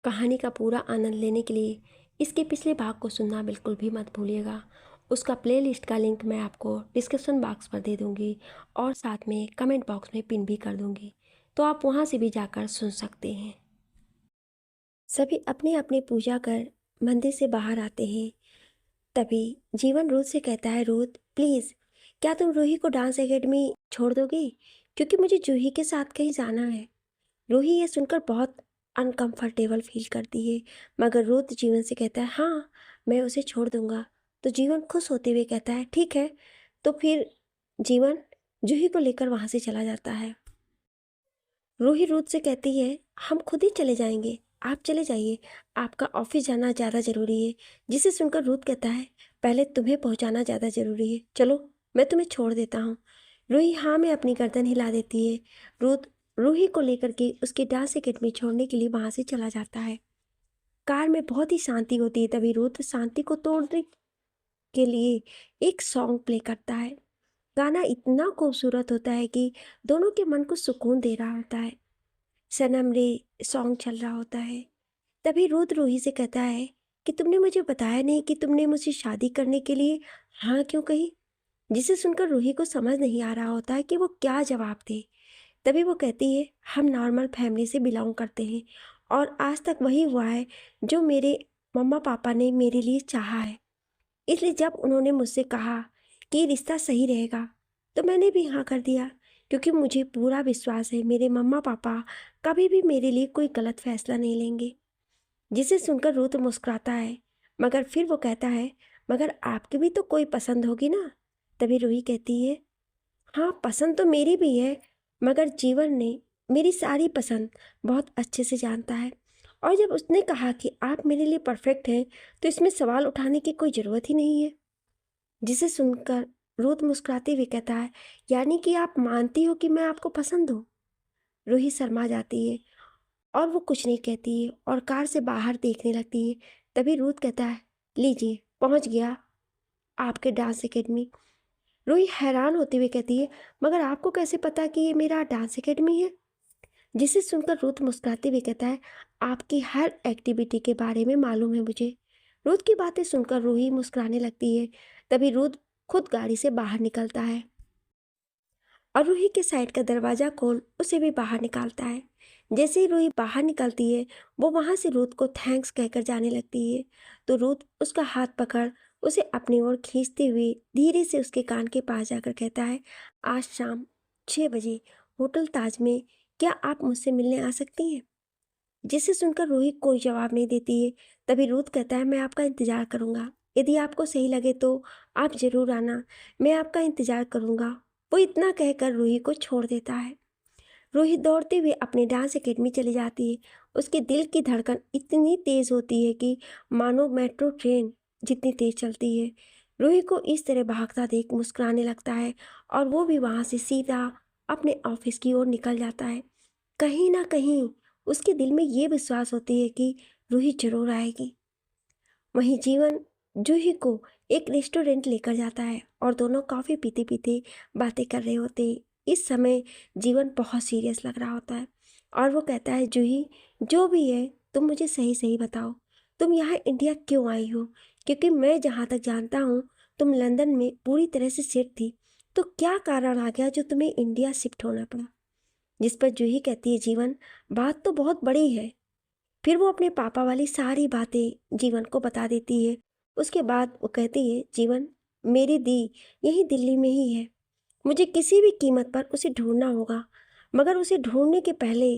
कहानी का पूरा आनंद लेने के लिए इसके पिछले भाग को सुनना बिल्कुल भी मत भूलिएगा। उसका प्लेलिस्ट का लिंक मैं आपको डिस्क्रिप्शन बॉक्स पर दे दूंगी और साथ में कमेंट बॉक्स में पिन भी कर दूंगी, तो आप वहां से भी जाकर सुन सकते हैं। सभी अपनी अपनी पूजा कर मंदिर से बाहर आते हैं। तभी जीवन रूथ से कहता है, रूथ प्लीज़, क्या तुम रूही को डांस एकेडमी छोड़ दोगी? क्योंकि मुझे जूही के साथ कहीं जाना है। रूही ये सुनकर बहुत अनकंफर्टेबल फील करती है, मगर रूथ जीवन से कहता है, हाँ मैं उसे छोड़ दूंगा। तो जीवन खुश होते हुए कहता है, ठीक है। तो फिर जीवन जूही को लेकर वहाँ से चला जाता है। रूही रूथ से कहती है, हम खुद ही चले जाएंगे, आप चले जाइए, आपका ऑफिस जाना ज़्यादा ज़रूरी है। जिसे सुनकर रूथ कहता है, पहले तुम्हें पहुँचाना ज़्यादा ज़रूरी है, चलो मैं तुम्हें छोड़ देता हूँ। रूही हाँ में अपनी गर्दन हिला देती है। रूथ रूही को लेकर के उसकी डांस एकेडमी छोड़ने के लिए वहाँ से चला जाता है। कार में बहुत ही शांति होती है। तभी रूथ शांति को तोड़ने के लिए एक सॉन्ग प्ले करता है। गाना इतना खूबसूरत होता है कि दोनों के मन को सुकून दे रहा होता है। सनम रे सॉन्ग चल रहा होता है। तभी रूथ रूही से कहता है कि तुमने मुझे बताया नहीं कि तुमने मुझसे शादी करने के लिए हाँ क्यों कही। जिसे सुनकर रूही को समझ नहीं आ रहा होता है कि वो क्या जवाब दे। तभी वो कहती है, हम नॉर्मल फैमिली से बिलोंग करते हैं और आज तक वही हुआ है जो मेरे मम्मा पापा ने मेरे लिए चाहा है। इसलिए जब उन्होंने मुझसे कहा कि रिश्ता सही रहेगा तो मैंने भी हाँ कर दिया, क्योंकि मुझे पूरा विश्वास है मेरे मम्मा पापा कभी भी मेरे लिए कोई गलत फैसला नहीं लेंगे। जिसे सुनकर रूथ मुस्कुराता है, मगर फिर वो कहता है, मगर आपकी भी तो कोई पसंद होगी ना। तभी रूही कहती है, हाँ पसंद तो मेरी भी है, मगर जीवन ने मेरी सारी पसंद बहुत अच्छे से जानता है। और जब उसने कहा कि आप मेरे लिए परफेक्ट हैं तो इसमें सवाल उठाने की कोई ज़रूरत ही नहीं है। जिसे सुनकर रूथ मुस्कुराते हुए कहता है, यानी कि आप मानती हो कि मैं आपको पसंद हूँ। रूही शर्मा जाती है और वो कुछ नहीं कहती है और कार से बाहर देखने लगती है। तभी रूथ कहता है, लीजिए पहुँच गया आपके डांस एकेडमी। रूही हैरान होते हुए कहती है, मगर आपको कैसे पता कि ये मेरा डांस एकेडमी है? जिसे सुनकर रूथ मुस्कुराते हुए कहता है, आपकी हर एक्टिविटी के बारे में मालूम है मुझे। रूथ की बातें सुनकर रूही मुस्कुराने लगती है। तभी रूथ खुद गाड़ी से बाहर निकलता है और रूही के साइड का दरवाज़ा खोल उसे भी बाहर निकालता है। जैसे ही रूही बाहर निकलती है, वो वहाँ से रूथ को थैंक्स कहकर जाने लगती है। तो रूथ उसका हाथ पकड़ उसे अपनी ओर खींचते हुए धीरे से उसके कान के पास जाकर कहता है, आज शाम 6 बजे होटल ताज में क्या आप मुझसे मिलने आ सकती हैं? जिसे सुनकर रूही कोई जवाब नहीं देती है। तभी रूथ कहता है, मैं आपका इंतज़ार करूँगा, यदि आपको सही लगे तो आप ज़रूर आना, मैं आपका इंतज़ार करूँगा। वो इतना कहकर रूही को छोड़ देता है। रूही दौड़ते हुए अपने डांस एकेडमी चली जाती है। उसके दिल की धड़कन इतनी तेज़ होती है कि मानो मेट्रो ट्रेन जितनी तेज़ चलती है। रूही को इस तरह भागता देख मुस्कुराने लगता है और वो भी वहाँ से सीधा अपने ऑफिस की ओर निकल जाता है। कहीं ना कहीं उसके दिल में ये विश्वास होती है कि रूही जरूर आएगी। वहीं जीवन जूही को एक रेस्टोरेंट लेकर जाता है और दोनों कॉफ़ी पीते पीते बातें कर रहे होते हैं। इस समय जीवन बहुत सीरियस लग रहा होता है और वो कहता है, जूही जो भी है तुम मुझे सही सही बताओ, तुम यहाँ इंडिया क्यों आई हो? क्योंकि मैं जहाँ तक जानता हूँ तुम लंदन में पूरी तरह से सेट थी, तो क्या कारण आ गया जो तुम्हें इंडिया शिफ्ट होना पड़ा? जिस पर जूही कहती है, जीवन बात तो बहुत बड़ी है। फिर वो अपने पापा वाली सारी बातें जीवन को बता देती है। उसके बाद वो कहती है, जीवन मेरी दी यही दिल्ली में ही है, मुझे किसी भी कीमत पर उसे ढूंढना होगा, मगर उसे ढूंढने के पहले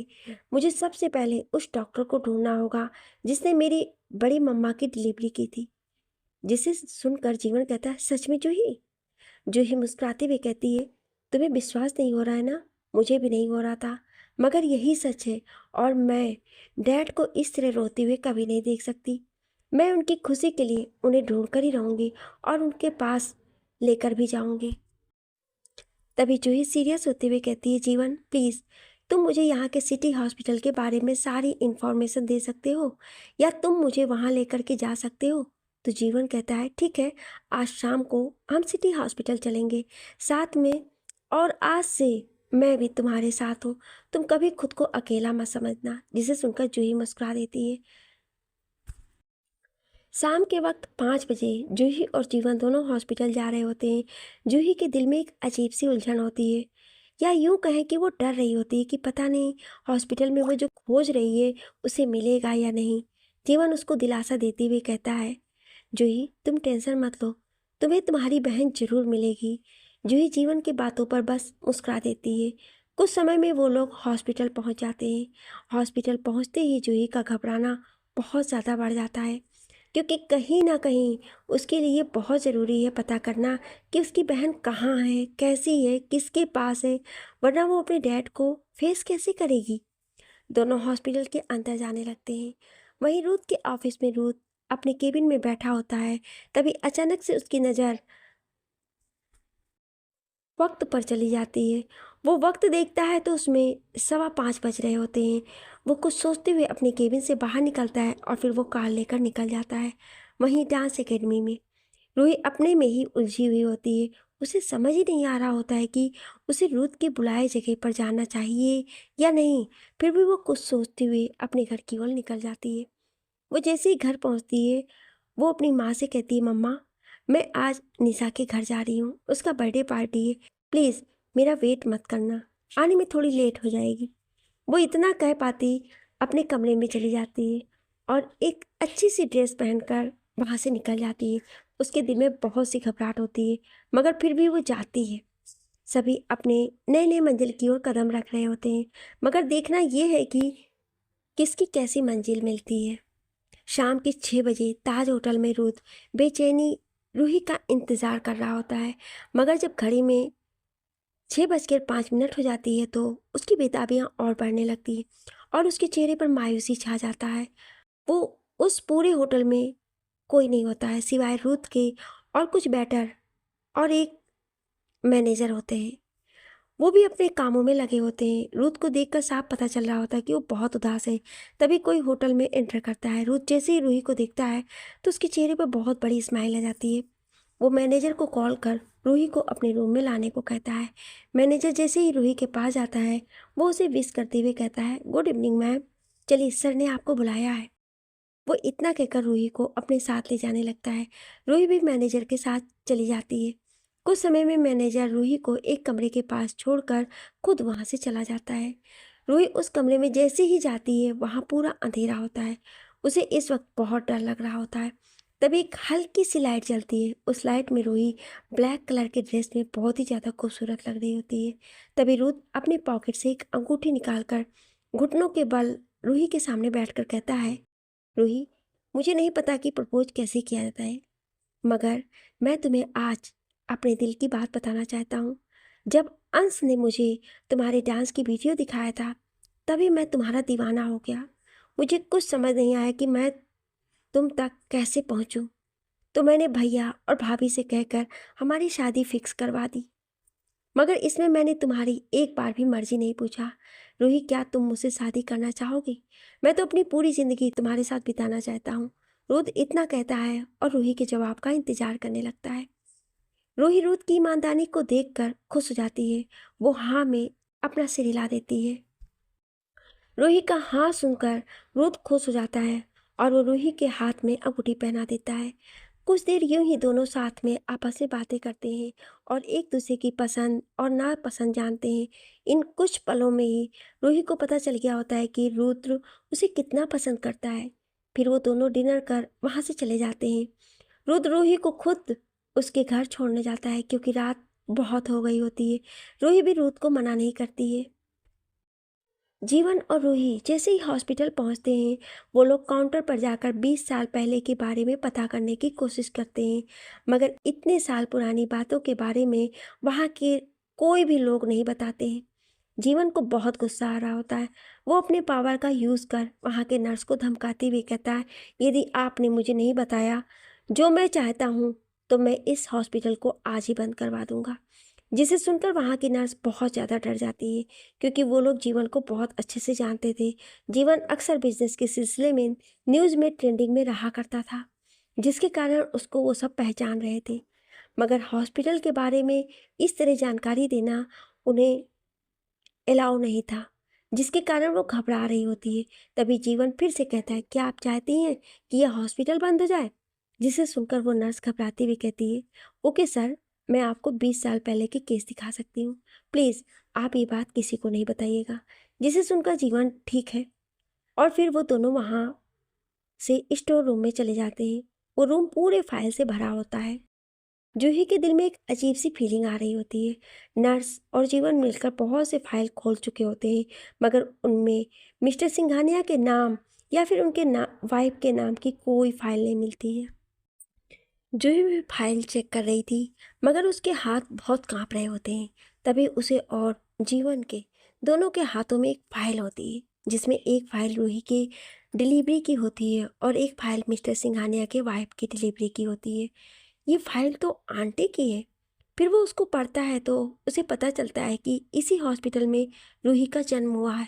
मुझे सबसे पहले उस डॉक्टर को ढूंढना होगा जिसने मेरी बड़ी मम्मा की डिलीवरी की थी। जिसे सुनकर जीवन कहता है, सच में जूही? जूही मुस्कुराते हुए कहती है, तुम्हें विश्वास नहीं हो रहा है ना? मुझे भी नहीं हो रहा था, मगर यही सच है और मैं डैड को इस तरह रोते हुए कभी नहीं देख सकती। मैं उनकी खुशी के लिए उन्हें ढूंढ कर ही रहूँगी और उनके पास लेकर भी जाऊँगी। तभी जूही सीरियस होते हुए कहती है, जीवन प्लीज़ तुम मुझे यहाँ के सिटी हॉस्पिटल के बारे में सारी इन्फॉर्मेशन दे सकते हो या तुम मुझे वहाँ लेकर के जा सकते हो? तो जीवन कहता है, ठीक है, आज शाम को हम सिटी हॉस्पिटल चलेंगे साथ में, और आज से मैं भी तुम्हारे साथ हूँ। तुम कभी खुद को अकेला मत समझना। जिसे सुनकर जूही मुस्कुरा देती है। शाम के वक्त 5 बजे जूही और जीवन दोनों हॉस्पिटल जा रहे होते हैं। जूही के दिल में एक अजीब सी उलझन होती है, या यूं कहें कि वो डर रही होती है कि पता नहीं हॉस्पिटल में वो जो खोज रही है उसे मिलेगा या नहीं। जीवन उसको दिलासा देते हुए कहता है, जूही तुम टेंशन मत लो, तुम्हें तुम्हारी बहन जरूर मिलेगी। जूही जीवन की बातों पर बस मुस्कुरा देती है। कुछ समय में वो लोग हॉस्पिटल पहुंच जाते हैं। हॉस्पिटल पहुंचते ही जूही का घबराना बहुत ज़्यादा बढ़ जाता है, क्योंकि कहीं ना कहीं उसके लिए बहुत ज़रूरी है पता करना कि उसकी बहन कहाँ है, कैसी है, किसके पास है, वरना वो अपने डैड को फेस कैसे करेगी। दोनों हॉस्पिटल के अंदर जाने लगते हैं। वहीं रूथ के ऑफिस में रूथ अपने केबिन में बैठा होता है। तभी अचानक से उसकी नज़र वक्त पर चली जाती है। वो वक्त देखता है तो उसमें 5:15 बज रहे होते हैं। वो कुछ सोचते हुए अपने केबिन से बाहर निकलता है और फिर वो कार लेकर निकल जाता है। वहीं डांस एकेडमी में रूही अपने में ही उलझी हुई होती है। उसे समझ ही नहीं आ रहा होता है कि उसे रूथ के बुलाए जगह पर जाना चाहिए या नहीं। फिर भी वो कुछ सोचते हुए अपने घर की ओर निकल जाती है। वो जैसे ही घर पहुंचती है, वो अपनी माँ से कहती है, मम्मा मैं आज निशा के घर जा रही हूँ, उसका बर्थडे पार्टी है, प्लीज़ मेरा वेट मत करना, आने में थोड़ी लेट हो जाएगी। वो इतना कह पाती अपने कमरे में चली जाती है और एक अच्छी सी ड्रेस पहनकर वहाँ से निकल जाती है। उसके दिल में बहुत सी घबराहट होती है, मगर फिर भी वो जाती है। सभी अपने नए नए मंजिल की ओर कदम रख रहे होते हैं, मगर देखना ये है कि किसकी कैसी मंजिल मिलती है। शाम के 6 बजे ताज होटल में रुथ बेचैनी रूही का इंतजार कर रहा होता है, मगर जब घड़ी में 6:05 हो जाती है तो उसकी बेताबियां और बढ़ने लगती है और उसके चेहरे पर मायूसी छा जाता है। वो उस पूरे होटल में कोई नहीं होता है सिवाय रुथ के और कुछ वेटर और एक मैनेजर होते हैं। वो भी अपने कामों में लगे होते हैं। रुथ को देखकर साफ पता चल रहा होता है कि वो बहुत उदास है। तभी कोई होटल में एंटर करता है। रुथ जैसे ही रूही को देखता है तो उसके चेहरे पर बहुत बड़ी स्माइल आ जाती है। वो मैनेजर को कॉल कर रूही को अपने रूम में लाने को कहता है। मैनेजर जैसे ही रूही के पास जाता है, वो उसे विश करते हुए कहता है, गुड इवनिंग मैम, चलिए सर ने आपको बुलाया है। वो इतना कहकर रूही को अपने साथ ले जाने लगता है। रूही भी मैनेजर के साथ चली जाती है। कुछ समय में मैनेजर रूही को एक कमरे के पास छोड़कर खुद वहां से चला जाता है। रूही उस कमरे में जैसे ही जाती है वहां पूरा अंधेरा होता है। उसे इस वक्त बहुत डर लग रहा होता है। तभी एक हल्की सी लाइट जलती है। उस लाइट में रूही ब्लैक कलर के ड्रेस में बहुत ही ज़्यादा खूबसूरत लग रही होती है। तभी रूथ अपने पॉकेट से एक अंगूठी निकालकर घुटनों के बल रूही के सामने बैठकर कहता है, रूही, मुझे नहीं पता कि प्रपोज कैसे किया जाता है, मगर मैं तुम्हें आज अपने दिल की बात बताना चाहता हूँ। जब अंश ने मुझे तुम्हारे डांस की वीडियो दिखाया था, तभी मैं तुम्हारा दीवाना हो गया। मुझे कुछ समझ नहीं आया कि मैं तुम तक कैसे पहुँचूँ। तो मैंने भैया और भाभी से कहकर हमारी शादी फिक्स करवा दी, मगर इसमें मैंने तुम्हारी एक बार भी मर्जी नहीं पूछा। रूही, क्या तुम मुझसे शादी करना चाहोगी? मैं तो अपनी पूरी जिंदगी तुम्हारे साथ बिताना चाहता हूँ। रुथ इतना कहता है और रूही के जवाब का इंतजार करने लगता है। रूही रुथ की ईमानदारी को देखकर खुश हो जाती है। वो हाँ में अपना सिर हिला देती है। रूही का हाँ सुनकर रुथ खुश हो जाता है और वो रूही के हाथ में अंगूठी पहना देता है। कुछ देर यूं ही दोनों साथ में आपस में बातें करते हैं और एक दूसरे की पसंद और नापसंद जानते हैं। इन कुछ पलों में ही रूही को पता चल गया होता है कि रुद्र उसे कितना पसंद करता है। फिर वो दोनों डिनर कर वहाँ से चले जाते हैं। रुद्र रूही को खुद उसके घर छोड़ने जाता है क्योंकि रात बहुत हो गई होती है। रूही भी रुद्र को मना नहीं करती है। जीवन और रूही जैसे ही हॉस्पिटल पहुंचते हैं, वो लोग काउंटर पर जाकर 20 साल पहले के बारे में पता करने की कोशिश करते हैं, मगर इतने साल पुरानी बातों के बारे में वहाँ के कोई भी लोग नहीं बताते हैं। जीवन को बहुत गुस्सा आ रहा होता है। वो अपने पावर का यूज़ कर वहाँ के नर्स को धमकाते हुए कहता है, यदि आपने मुझे नहीं बताया जो मैं चाहता हूँ तो मैं इस हॉस्पिटल को आज ही बंद करवा दूंगा। जिसे सुनकर वहाँ की नर्स बहुत ज़्यादा डर जाती है, क्योंकि वो लोग जीवन को बहुत अच्छे से जानते थे। जीवन अक्सर बिजनेस के सिलसिले में न्यूज़ में ट्रेंडिंग में रहा करता था, जिसके कारण उसको वो सब पहचान रहे थे। मगर हॉस्पिटल के बारे में इस तरह जानकारी देना उन्हें अलाउ नहीं था, जिसके कारण वो घबरा रही होती है। तभी जीवन फिर से कहता है, क्या आप चाहती हैं कि यह हॉस्पिटल बंद हो जाए? जिसे सुनकर वो नर्स घबराती हुई कहती है, ओके सर, मैं आपको 20 साल पहले के केस दिखा सकती हूँ, प्लीज़ आप ये बात किसी को नहीं बताइएगा। जिसे सुनकर जीवन ठीक है, और फिर वो दोनों वहाँ से स्टोर रूम में चले जाते हैं। वो रूम पूरे फाइल से भरा होता है। जूही के दिल में एक अजीब सी फीलिंग आ रही होती है। नर्स और जीवन मिलकर बहुत से फाइल खोल चुके होते हैं, मगर उनमें मिस्टर सिंघानिया के नाम या फिर उनके वाइफ के नाम की कोई फाइल नहीं मिलती है। जूही भी फाइल चेक कर रही थी, मगर उसके हाथ बहुत कांप रहे होते हैं। तभी उसे और जीवन के दोनों के हाथों में एक फाइल होती है, जिसमें एक फाइल रूही की डिलीवरी की होती है और एक फाइल मिस्टर सिंघानिया के वाइफ की डिलीवरी की होती है। ये फाइल तो आंटी की है। फिर वो उसको पढ़ता है तो उसे पता चलता है कि इसी हॉस्पिटल में रूही का जन्म हुआ है।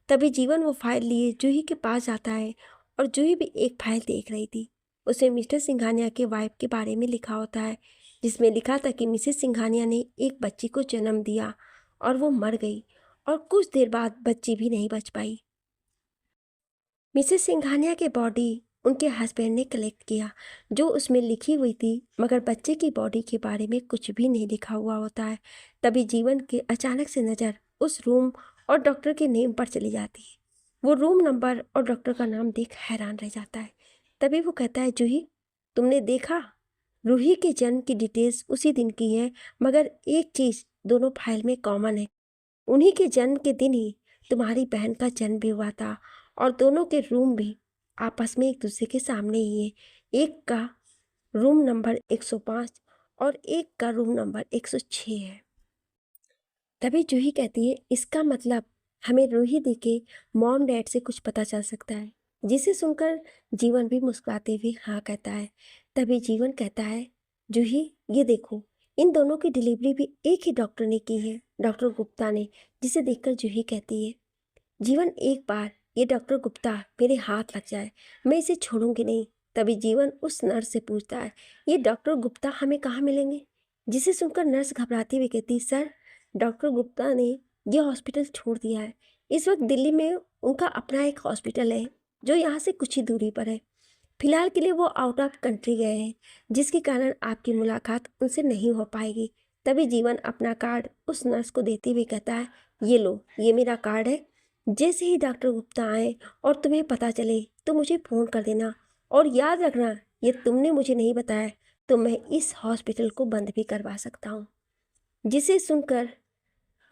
तभी जीवन वो फाइल लिए जूही के पास जाता है, और जूही भी एक फाइल देख रही थी। उसमें मिस्टर सिंघानिया के वाइफ के बारे में लिखा होता है, जिसमें लिखा था कि मिसेस सिंघानिया ने एक बच्ची को जन्म दिया और वो मर गई, और कुछ देर बाद बच्ची भी नहीं बच पाई। मिसेस सिंघानिया की बॉडी उनके हस्बैंड ने कलेक्ट किया, जो उसमें लिखी हुई थी, मगर बच्चे की बॉडी के बारे में कुछ भी नहीं लिखा हुआ होता है। तभी जीवन की अचानक से नज़र उस रूम और डॉक्टर के नेम पर चली जाती है। वो रूम नंबर और डॉक्टर का नाम देख हैरान रह जाता है। तभी वो कहता है, जूही, तुमने देखा, रूही के जन्म की डिटेल्स उसी दिन की है, मगर एक चीज़ दोनों फाइल में कॉमन है। उन्हीं के जन्म के दिन ही तुम्हारी बहन का जन्म भी हुआ था, और दोनों के रूम भी आपस में एक दूसरे के सामने ही है। एक का रूम नंबर 105 और एक का रूम नंबर 106 है। तभी जूही कहती है, इसका मतलब हमें रूही दी के मॉम डैड से कुछ पता चल सकता है। जिसे सुनकर जीवन भी मुस्कुराते हुए हाँ कहता है। तभी जीवन कहता है, जूही ये देखो, इन दोनों की डिलीवरी भी एक ही डॉक्टर ने की है, डॉक्टर गुप्ता ने। जिसे देखकर जूही कहती है, जीवन एक बार ये डॉक्टर गुप्ता मेरे हाथ लग जाए, मैं इसे छोड़ूंगी नहीं। तभी जीवन उस नर्स से पूछता है, ये डॉक्टर गुप्ता हमें कहाँ मिलेंगे? जिसे सुनकर नर्स घबराती हुई कहती, सर, डॉक्टर गुप्ता ने ये हॉस्पिटल छोड़ दिया है। इस वक्त दिल्ली में उनका अपना एक हॉस्पिटल है, जो यहाँ से कुछ ही दूरी पर है। फिलहाल के लिए वो आउट ऑफ कंट्री गए हैं, जिसके कारण आपकी मुलाकात उनसे नहीं हो पाएगी। तभी जीवन अपना कार्ड उस नर्स को देते हुए कहता है, ये लो, ये मेरा कार्ड है। जैसे ही डॉक्टर गुप्ता आए और तुम्हें पता चले तो मुझे फ़ोन कर देना, और याद रखना, ये तुमने मुझे नहीं बताया तो मैं इस हॉस्पिटल को बंद भी करवा सकता हूँ। जिसे सुनकर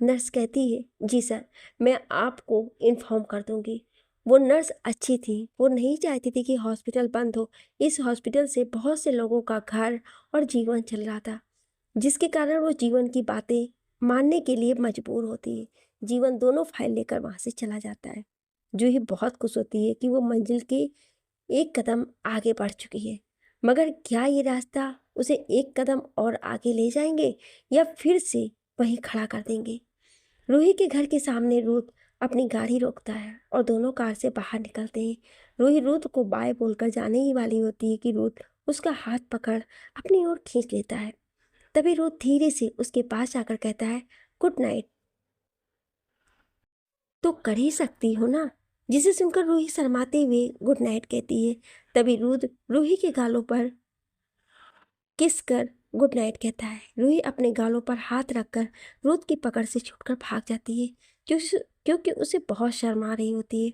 नर्स कहती है, जी सर, मैं आपको इन्फॉर्म कर दूंगी। वो नर्स अच्छी थी, वो नहीं चाहती थी कि हॉस्पिटल बंद हो। इस हॉस्पिटल से बहुत से लोगों का घर और जीवन चल रहा था, जिसके कारण वो जीवन की बातें मानने के लिए मजबूर होती है। जीवन दोनों फाइल लेकर वहाँ से चला जाता है। जूही बहुत खुश होती है कि वो मंजिल के एक कदम आगे बढ़ चुकी है, मगर क्या ये रास्ता उसे एक कदम और आगे ले जाएंगे या फिर से वहीं खड़ा कर देंगे? रूही के घर के सामने रूथ अपनी गाड़ी रोकता है और दोनों कार से बाहर निकलते हैं। रूही रूथ को बाय बोलकर जाने ही वाली होती है कि रूथ उसका हाथ पकड़ अपनी ओर खींच लेता है। तभी रूथ धीरे से उसके पास जाकर कहता है, गुड नाइट तो कर ही सकती हो ना? जिसे सुनकर रूही शर्माते हुए गुड नाइट कहती है। तभी रूथ रूही के गालों पर किस कर गुड नाइट कहता है। रूही अपने गालों पर हाथ रखकर रूथ की पकड़ से छूटकर भाग जाती है, क्योंकि उसे बहुत शर्म आ रही होती है।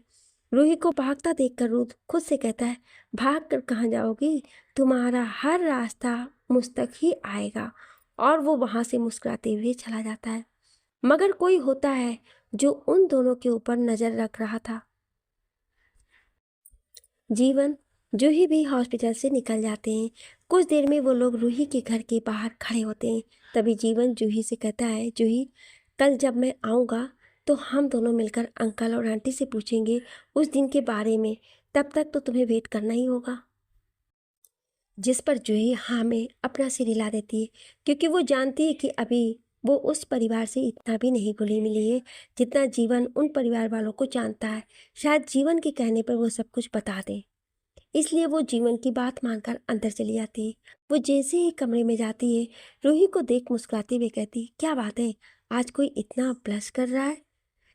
रूही को भागता देखकर रूथ खुद से कहता है, भाग कर कहाँ जाओगी? तुम्हारा हर रास्ता मुझ तक ही आएगा। और वो वहाँ से मुस्कुराते हुए चला जाता है। मगर कोई होता है जो उन दोनों के ऊपर नजर रख रहा था। जीवन जूही भी हॉस्पिटल से निकल जाते हैं। कुछ देर में वो लोग रूही के घर के बाहर खड़े होते हैं। तभी जीवन जूही से कहता है, जूही, कल जब मैं आऊँगा तो हम दोनों मिलकर अंकल और आंटी से पूछेंगे उस दिन के बारे में। तब तक तो तुम्हें वेट करना ही होगा। जिस पर जूही हाँ में अपना सिर हिला देती है, क्योंकि वो जानती है कि अभी वो उस परिवार से इतना भी नहीं घुली मिली है जितना जीवन उन परिवार वालों को जानता है। शायद जीवन के कहने पर वो सब कुछ बता दे, इसलिए वो जीवन की बात मानकर अंदर चली जाती है। वो जैसे ही कमरे में जाती है, रूही को देख मुस्कुराती हुई कहती, क्या बात है, आज कोई इतना ब्लश कर रहा है?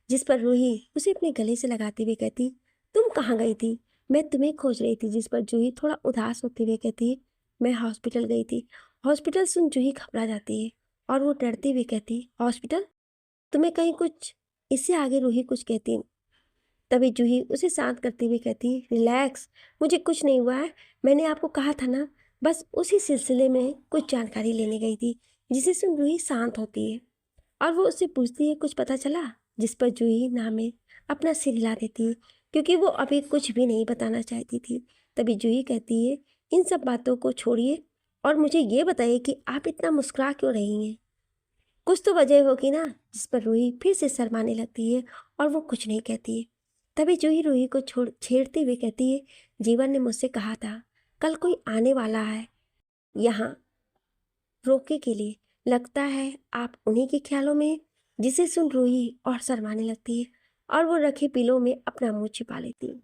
जिस पर रूही उसे अपने गले से लगाते हुए कहती, तुम कहाँ गई थी? मैं तुम्हें खोज रही थी। जिस पर जूही थोड़ा उदास होते हुए कहती, मैं हॉस्पिटल गई थी। हॉस्पिटल सुन जूही घबरा जाती है और वो डरती हुए कहती, हॉस्पिटल? तुम्हें कहीं कुछ? इससे आगे रूही कुछ कहती। तभी जूही उसे शांत करते हुए कहती, रिलैक्स, मुझे कुछ नहीं हुआ है। मैंने आपको कहा था ना। बस उसी सिलसिले में कुछ जानकारी लेने गई थी। जिसे सुन जूही शांत होती है और वो उससे पूछती है, कुछ पता चला? जिस पर जूही ना में अपना सिर हिला देती है, क्योंकि वो अभी कुछ भी नहीं बताना चाहती थी। तभी जूही कहती है, इन सब बातों को छोड़िए और मुझे ये बताइए कि आप इतना मुस्कुरा क्यों रही हैं? कुछ तो वजह होगी ना। जिस पर रूही फिर से शर्माने लगती है और वो कुछ नहीं कहती है। तभी जूही रूही को छोड़ छेड़ते हुए कहती है, जीवन ने मुझसे कहा था कल कोई आने वाला है यहाँ रोके के लिए। लगता है आप उन्हीं के ख्यालों में। जिसे सुन रूही और शर्माने लगती है और वो रखे पिलो में अपना मुंह छिपा लेती है।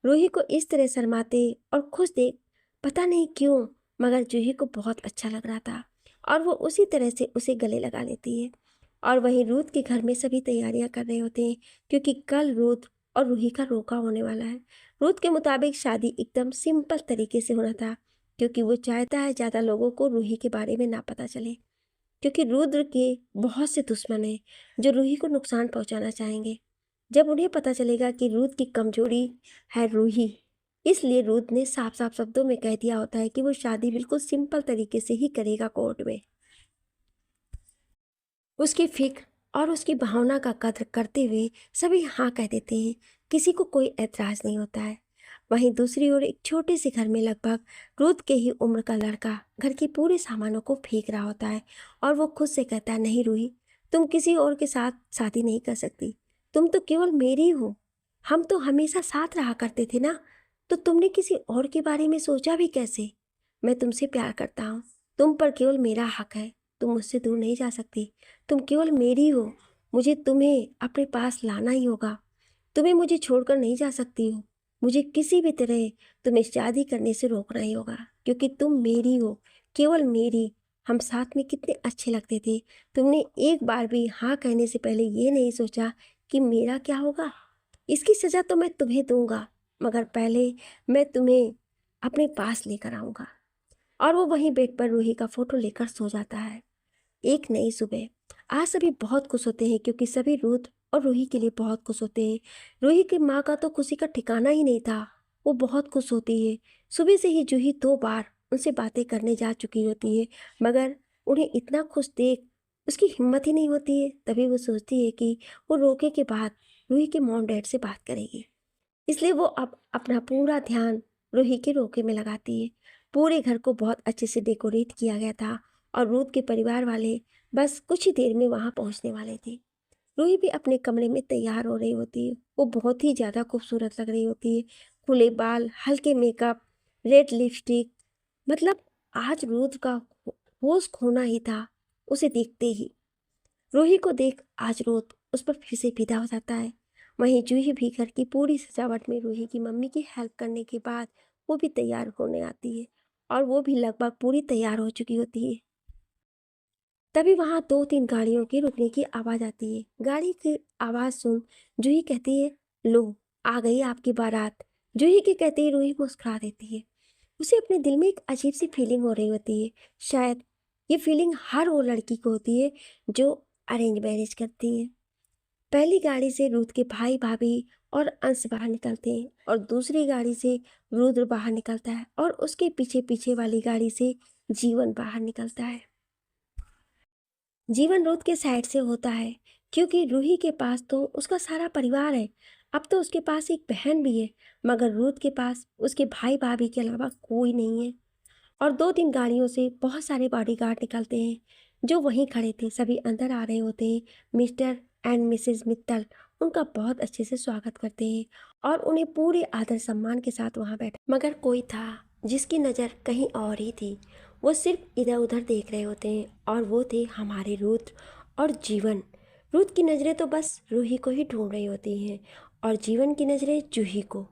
रूही को इस तरह शर्माते और खुश देख पता नहीं क्यों मगर जूही को बहुत अच्छा लग रहा था और वो उसी तरह से उसे गले लगा लेती है। और वहीं रूथ के घर में सभी तैयारियां कर रहे होते हैं, क्योंकि कल रूथ और रूही का रोका होने वाला है। रूथ के मुताबिक शादी एकदम सिंपल तरीके से होना था, क्योंकि वो चाहता है ज़्यादा लोगों को रूही के बारे में ना पता चले, क्योंकि रुद्र के बहुत से दुश्मन हैं जो रूही को नुकसान पहुंचाना चाहेंगे। जब उन्हें पता चलेगा कि रूथ की कमजोरी है रूही, इसलिए रुद्र ने साफ साफ शब्दों में कह दिया होता है कि वो शादी बिल्कुल सिंपल तरीके से ही करेगा कोर्ट में। उसकी फिक्र और उसकी भावना का कद्र करते हुए सभी हाँ कह देते हैं। किसी को कोई ऐतराज नहीं होता है। वहीं दूसरी ओर एक छोटे से घर में लगभग रुद्र के ही उम्र का लड़का घर के पूरे सामानों को फेंक रहा होता है और वो खुद से कहता है, नहीं रूही, तुम किसी और के साथ शादी नहीं कर सकती। तुम तो केवल मेरी हो। हम तो हमेशा साथ रहा करते थे ना, तो तुमने किसी और के बारे में सोचा भी कैसे? मैं तुमसे प्यार करता हूँ। तुम पर केवल मेरा हक है। तुम मुझसे दूर नहीं जा सकती। तुम केवल मेरी हो। मुझे तुम्हें अपने पास लाना ही होगा। तुम्हें मुझे छोड़कर नहीं जा सकती हो। मुझे किसी भी तरह तुम्हें शादी करने से रोकना ही होगा, क्योंकि तुम मेरी हो, केवल मेरी। हम साथ में कितने अच्छे लगते थे। तुमने एक बार भी हाँ कहने से पहले ये नहीं सोचा कि मेरा क्या होगा। इसकी सज़ा तो मैं तुम्हें दूंगा, मगर पहले मैं तुम्हें अपने पास लेकर आऊँगा। और वो वहीं बेड पर रूही का फोटो लेकर सो जाता है। एक नई सुबह। आज सभी बहुत खुश होते हैं, क्योंकि सभी रुद्र और रूही के लिए बहुत खुश होते हैं। रूही की माँ का तो खुशी का ठिकाना ही नहीं था। वो बहुत खुश होती है। सुबह से ही जूही 2 बार उनसे बातें करने जा चुकी होती है, मगर उन्हें इतना खुश देख उसकी हिम्मत ही नहीं होती है। तभी वो सोचती है कि वो रोके के बाद रूही के मॉम डैड से बात करेगी। इसलिए वो अब अपना पूरा ध्यान रूही के रोके में लगाती है। पूरे घर को बहुत अच्छे से डेकोरेट किया गया था और रूथ के परिवार वाले बस कुछ ही देर में वहाँ पहुँचने वाले थे। रूही भी अपने कमरे में तैयार हो रही होती है। वो बहुत ही ज़्यादा खूबसूरत लग रही होती है। खुले बाल, हल्के मेकअप, रेड लिपस्टिक, मतलब आज रूथ का होश खोना ही था उसे देखते ही। रूही को देख आज रोत उस पर फिर से फिदा हो जाता है। वहीं जूही भी घर की पूरी सजावट में रूही की मम्मी की हेल्प करने के बाद वो भी तैयार होने आती है और वो भी लगभग पूरी तैयार हो चुकी होती है। तभी वहां 2-3 गाड़ियों के रुकने की आवाज आती है। गाड़ी की आवाज सुन जूही कहती है, लो आ गई आपकी बारात। जूही के कहते ही रूही मुस्कुरा देती है। उसे अपने दिल में एक अजीब सी फीलिंग हो रही होती है। शायद ये फीलिंग हर वो लड़की को होती है जो अरेंज मैरिज करती है। पहली गाड़ी से रुद्र के भाई भाभी और अंश बाहर निकलते हैं और दूसरी गाड़ी से रुद्र बाहर निकलता है और उसके पीछे पीछे वाली गाड़ी से जीवन बाहर निकलता है। जीवन रुद्र के साइड से होता है, क्योंकि रूही के पास तो उसका सारा परिवार है। अब तो उसके पास एक बहन भी है, मगर रुद्र के पास उसके भाई भाभी के अलावा कोई नहीं है। और 2-3 गाड़ियों से बहुत सारे बॉडीगार्ड निकलते हैं जो वहीं खड़े थे। सभी अंदर आ रहे होते हैं। मिस्टर एंड मिसेस मित्तल उनका बहुत अच्छे से स्वागत करते हैं और उन्हें पूरे आदर सम्मान के साथ वहां बैठा। मगर कोई था जिसकी नज़र कहीं और ही थी। वो सिर्फ इधर उधर देख रहे होते हैं और वो थे हमारे रुद्र और जीवन। रुद्र की नज़रें तो बस रूही को ही ढूंढ रही होती हैं और जीवन की नज़रें जूही को।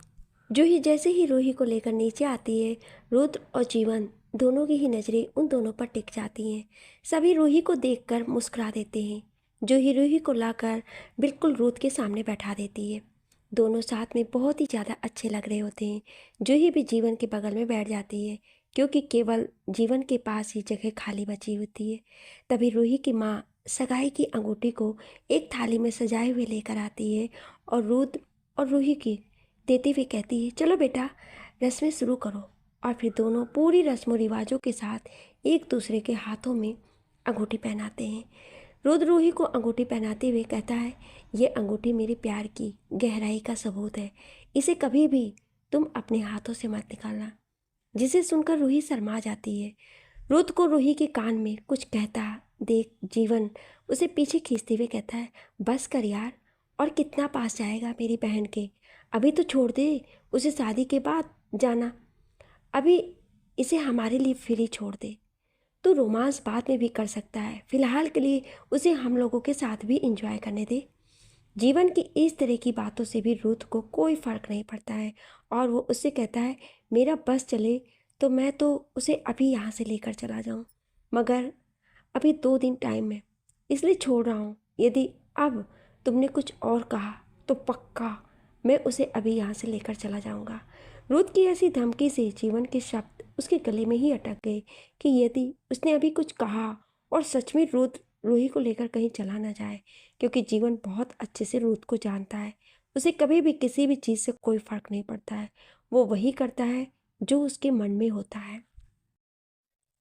जूही जैसे ही रूही को लेकर नीचे आती है, रुद्र और जीवन दोनों की ही नज़रें उन दोनों पर टिक जाती हैं। सभी रूही को देखकर मुस्कुरा देते हैं। जूही रूही को लाकर बिल्कुल रूथ के सामने बैठा देती है। दोनों साथ में बहुत ही ज़्यादा अच्छे लग रहे होते हैं। जूही भी जीवन के बगल में बैठ जाती है क्योंकि केवल जीवन के पास ही जगह खाली बची होती है। तभी रूही की माँ सगाई की अंगूठी को एक थाली में सजाए हुए लेकर आती है और रूथ और रूही की देते हुए कहती है, चलो बेटा रस्में शुरू करो। और फिर दोनों पूरी रस्मों रिवाजों के साथ एक दूसरे के हाथों में अंगूठी पहनाते हैं। रुद्र रूही को अंगूठी पहनाते हुए कहता है, ये अंगूठी मेरे प्यार की गहराई का सबूत है, इसे कभी भी तुम अपने हाथों से मत निकालना। जिसे सुनकर रूही शर्मा जाती है। रुद्र को रूही के कान में कुछ कहता देख जीवन उसे पीछे खींचते हुए कहता है, बस कर यार, और कितना पास जाएगा मेरी बहन के, अभी तो छोड़ दे उसे, शादी के बाद जाना, अभी इसे हमारे लिए फ्री छोड़ दे, तो रोमांस बाद में भी कर सकता है, फिलहाल के लिए उसे हम लोगों के साथ भी इंजॉय करने दे। जीवन की इस तरह की बातों से भी रुथ को कोई फ़र्क नहीं पड़ता है और वो उससे कहता है, मेरा बस चले तो मैं तो उसे अभी यहाँ से लेकर चला जाऊँ, मगर अभी 2 दिन टाइम है, इसलिए छोड़ रहा हूँ। यदि अब तुमने कुछ और कहा तो पक्का मैं उसे अभी यहाँ से लेकर चला जाऊँगा। रुथ की ऐसी धमकी से जीवन के शब्द उसके गले में ही अटक गए कि यदि उसने अभी कुछ कहा और सच में रुथ रूही को लेकर कहीं चला ना जाए, क्योंकि जीवन बहुत अच्छे से रुथ को जानता है। उसे कभी भी किसी भी चीज़ से कोई फ़र्क नहीं पड़ता है, वो वही करता है जो उसके मन में होता है।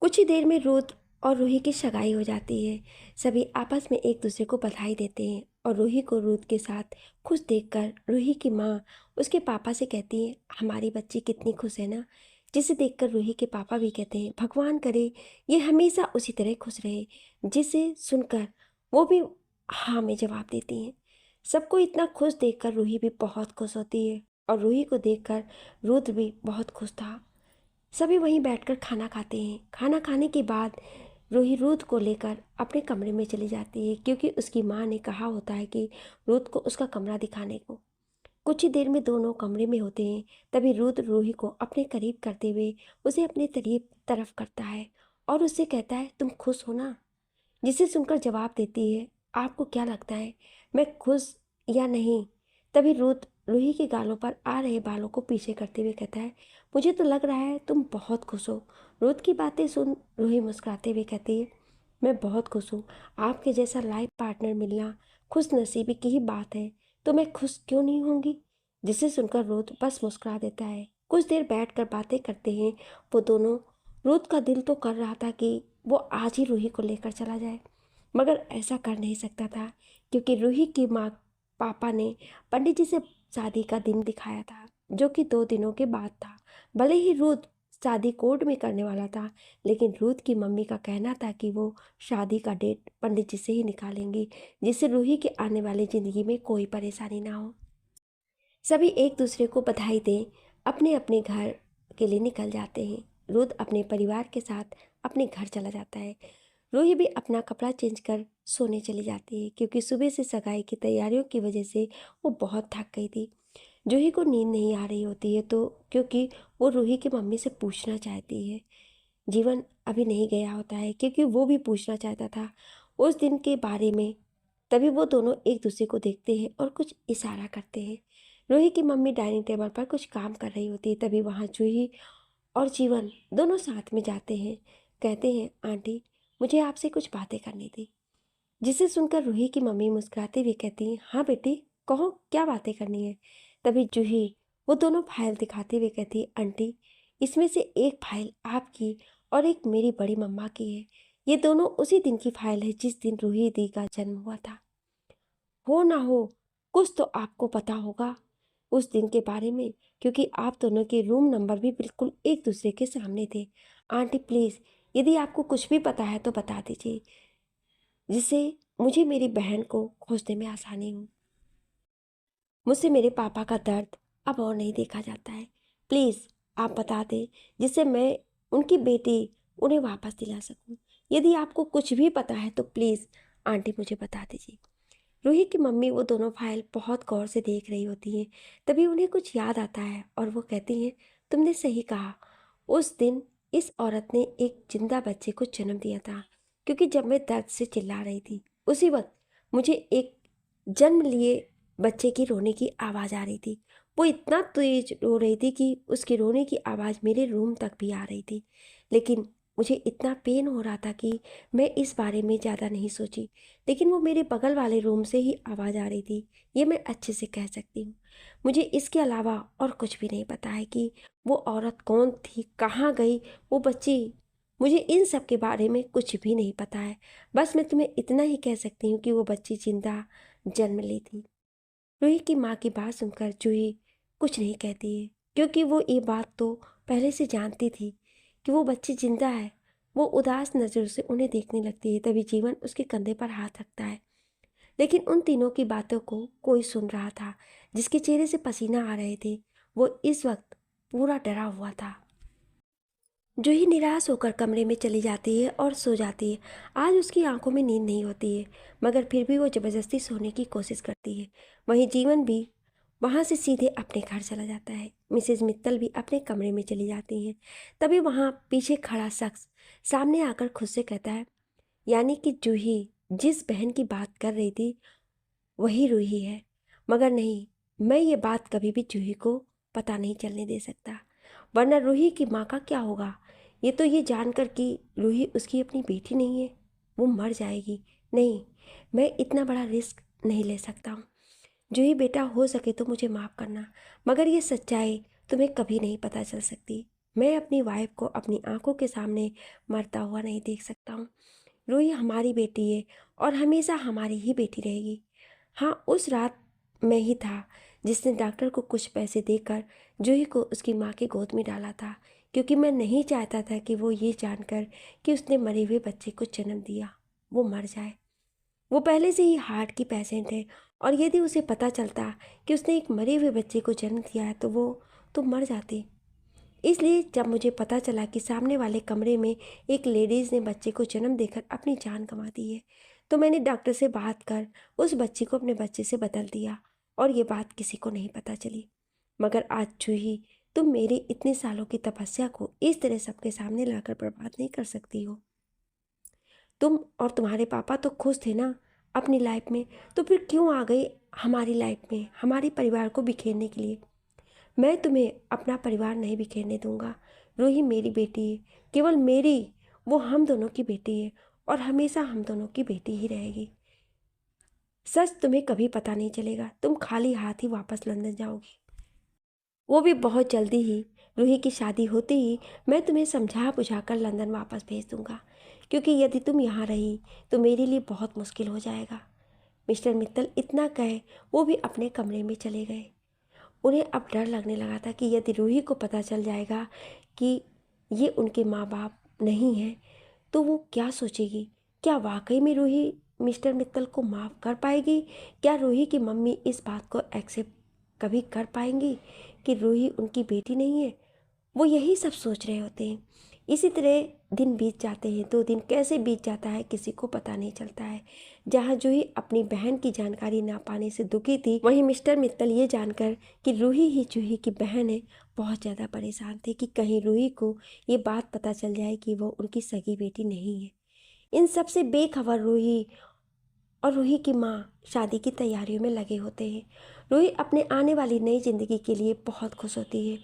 कुछ ही देर में रुद्र और रूही की सगाई हो जाती है। सभी आपस में एक दूसरे को बधाई देते हैं और रूही को रुद्र के साथ खुश देखकर रूही की माँ उसके पापा से कहती है, हमारी बच्ची कितनी खुश है ना। जिसे देखकर रूही के पापा भी कहते हैं, भगवान करे ये हमेशा उसी तरह खुश रहे। जिसे सुनकर वो भी हाँ में जवाब देती हैं। सबको इतना खुश देखकर रूही भी बहुत खुश होती है और रूही को देखकर रुद्र भी बहुत खुश था। सभी वहीं बैठकर खाना खाते हैं। खाना खाने के बाद रूही रुद्र को लेकर अपने कमरे में चली जाती है क्योंकि उसकी माँ ने कहा होता है कि रुद्र को उसका कमरा दिखाने को। कुछ ही देर में दोनों कमरे में होते हैं। तभी रुद्र रूही को अपने करीब करते हुए उसे अपने तरफ करता है और उससे कहता है, तुम खुश हो ना। जिसे सुनकर जवाब देती है, आपको क्या लगता है मैं खुश या नहीं। तभी रुद्र रूही के गालों पर आ रहे बालों को पीछे करते हुए कहता है, मुझे तो लग रहा है तुम बहुत खुश हो। रुद्र की बातें सुन रूही मुस्कुराते हुए कहती है, मैं बहुत खुश हूँ, आपके जैसा लाइफ पार्टनर मिलना खुश नसीबी की ही बात है, तो मैं खुश क्यों नहीं होंगी। जिसे सुनकर रुद्र बस मुस्कुरा देता है। कुछ देर बैठकर बातें करते हैं वो दोनों। रुद्र का दिल तो कर रहा था कि वो आज ही रूही को लेकर चला जाए, मगर ऐसा कर नहीं सकता था क्योंकि रूही की माँ पापा ने पंडित जी से शादी का दिन दिखाया था, जो कि 2 दिनों के बाद था। भले ही रुद्र शादी कोर्ट में करने वाला था, लेकिन रुद्र की मम्मी का कहना था कि वो शादी का डेट पंडित जी से ही निकालेंगी, जिससे रूही के आने वाली ज़िंदगी में कोई परेशानी ना हो। सभी एक दूसरे को बधाई दें अपने अपने घर के लिए निकल जाते हैं। रुद्र अपने परिवार के साथ अपने घर चला जाता है। रूही भी अपना कपड़ा चेंज कर सोने चली जाती है क्योंकि सुबह से सगाई की तैयारियों की वजह से वो बहुत थक गई थी। जूही को नींद नहीं आ रही होती है, तो क्योंकि वो रूही की मम्मी से पूछना चाहती है। जीवन अभी नहीं गया होता है क्योंकि वो भी पूछना चाहता था उस दिन के बारे में। तभी वो दोनों एक दूसरे को देखते हैं और कुछ इशारा करते हैं। रूही की मम्मी डाइनिंग टेबल पर कुछ काम कर रही होती है। तभी वहाँ जूही और जीवन दोनों साथ में जाते हैं। कहते हैं, आंटी मुझे आपसे कुछ बातें करनी थी। जिसे सुनकर रूही की मम्मी मुस्कुराते हुए कहती हैं, हाँ बेटी कहो, क्या बातें करनी है। तभी जूही वो दोनों फाइल दिखाते हुए कहती है, आंटी इसमें से एक फाइल आपकी और एक मेरी बड़ी मम्मा की है। ये दोनों उसी दिन की फाइल है जिस दिन रूही दी का जन्म हुआ था। हो ना हो कुछ तो आपको पता होगा उस दिन के बारे में, क्योंकि आप दोनों के रूम नंबर भी बिल्कुल एक दूसरे के सामने थे। आंटी प्लीज़ यदि आपको कुछ भी पता है तो बता दीजिए, जिससे मुझे मेरी बहन को खोजने में आसानी हो। मुझसे मेरे पापा का दर्द अब और नहीं देखा जाता है। प्लीज़ आप बता दें जिससे मैं उनकी बेटी उन्हें वापस दिला सकूं। यदि आपको कुछ भी पता है तो प्लीज़ आंटी मुझे बता दीजिए। रूही की मम्मी वो दोनों फाइल बहुत गौर से देख रही होती हैं। तभी उन्हें कुछ याद आता है और वो कहती हैं, तुमने सही कहा, उस दिन इस औरत ने एक जिंदा बच्चे को जन्म दिया था, क्योंकि जब मैं दर्द से चिल्ला रही थी उसी वक्त मुझे एक जन्म लिए बच्चे की रोने की आवाज़ आ रही थी। वो इतना तेज रो रही थी कि उसकी रोने की आवाज़ मेरे रूम तक भी आ रही थी। लेकिन मुझे इतना पेन हो रहा था कि मैं इस बारे में ज़्यादा नहीं सोची। लेकिन वो मेरे बगल वाले रूम से ही आवाज़ आ रही थी, ये मैं अच्छे से कह सकती हूँ। मुझे इसके अलावा और कुछ भी नहीं पता है कि वो औरत कौन थी, कहाँ गई, वो बच्ची, मुझे इन सब के बारे में कुछ भी नहीं पता है। बस मैं तुम्हें इतना ही कह सकती हूँ कि वो बच्ची जिंदा जन्म ली थी। रूही की माँ की बात सुनकर जूही कुछ नहीं कहती है, क्योंकि वो ये बात तो पहले से जानती थी कि वो बच्ची जिंदा है। वो उदास नज़रों से उन्हें देखने लगती है। तभी जीवन उसके कंधे पर हाथ रखता है। लेकिन उन तीनों की बातों को कोई सुन रहा था। जिसके चेहरे से पसीना आ रहे थे, वो इस वक्त पूरा डरा हुआ था। जूही निराश होकर कमरे में चली जाती है और सो जाती है। आज उसकी आंखों में नींद नहीं होती है, मगर फिर भी वो ज़बरदस्ती सोने की कोशिश करती है। वहीं जीवन भी वहाँ से सीधे अपने घर चला जाता है। मिसेज मित्तल भी अपने कमरे में चली जाती हैं। तभी वहाँ पीछे खड़ा शख्स सामने आकर खुद से कहता है, यानी कि जूही जिस बहन की बात कर रही थी वही रूही है। मगर नहीं, मैं ये बात कभी भी जूही को पता नहीं चलने दे सकता, वरना रूही की माँ का क्या होगा। ये तो ये जानकर कि रूही उसकी अपनी बेटी नहीं है, वो मर जाएगी। नहीं, मैं इतना बड़ा रिस्क नहीं ले सकता हूँ। जूही बेटा, हो सके तो मुझे माफ़ करना, मगर ये सच्चाई तुम्हें कभी नहीं पता चल सकती। मैं अपनी वाइफ को अपनी आंखों के सामने मरता हुआ नहीं देख सकता हूँ। रूही हमारी बेटी है और हमेशा हमारी ही बेटी रहेगी। हाँ, उस रात मैं ही था जिसने डॉक्टर को कुछ पैसे देकर जूही को उसकी माँ की गोद में डाला था, क्योंकि मैं नहीं चाहता था कि वो ये जानकर कि उसने मरे हुए बच्चे को जन्म दिया, वो मर जाए। वो पहले से ही हार्ट की पेशेंट है, और यदि उसे पता चलता कि उसने एक मरे हुए बच्चे को जन्म दिया है तो वो तो मर जाती। इसलिए जब मुझे पता चला कि सामने वाले कमरे में एक लेडीज़ ने बच्चे को जन्म देकर अपनी जान गंवा दी है, तो मैंने डॉक्टर से बात कर उस बच्ची को अपने बच्चे से बदल दिया, और ये बात किसी को नहीं पता चली। मगर आज जूही, तुम मेरी इतने सालों की तपस्या को इस तरह सबके सामने लाकर बर्बाद नहीं कर सकती हो। तुम और तुम्हारे पापा तो खुश थे ना अपनी लाइफ में, तो फिर क्यों आ गई हमारी लाइफ में हमारे परिवार को बिखेरने के लिए। मैं तुम्हें अपना परिवार नहीं बिखेरने दूंगा। रूही मेरी बेटी है, केवल मेरी। वो हम दोनों की बेटी है और हमेशा हम दोनों की बेटी ही रहेगी। सच तुम्हें कभी पता नहीं चलेगा, तुम खाली हाथ ही वापस लंदन जाओगी। वो भी बहुत जल्दी ही। रूही की शादी होते ही मैं तुम्हें समझा बुझाकर लंदन वापस भेज दूंगा, क्योंकि यदि तुम यहाँ रही तो मेरे लिए बहुत मुश्किल हो जाएगा। मिस्टर मित्तल इतना कहे वो भी अपने कमरे में चले गए। उन्हें अब डर लगने लगा था कि यदि रूही को पता चल जाएगा कि ये उनके माँ बाप नहीं हैं, तो वो क्या सोचेगी। क्या वाकई में रूही मिस्टर मित्तल को माफ़ कर पाएगी? क्या रूही की मम्मी इस बात को एक्सेप्ट कभी कर पाएंगी कि रूही उनकी बेटी नहीं है? वो यही सब सोच रहे होते हैं। इसी तरह दिन बीत जाते हैं। 2 दिन कैसे बीत जाता है किसी को पता नहीं चलता है। जहाँ जूही अपनी बहन की जानकारी ना पाने से दुखी थी, वहीं मिस्टर मित्तल ये जानकर कि रूही ही जूही की बहन है, बहुत ज़्यादा परेशान थे कि कहीं रूही को ये बात पता चल जाए कि वो उनकी सगी बेटी नहीं है। इन सब से बेखबर रूही और रूही की माँ शादी की तैयारियों में लगे होते हैं। रूही अपने आने वाली नई ज़िंदगी के लिए बहुत खुश होती है।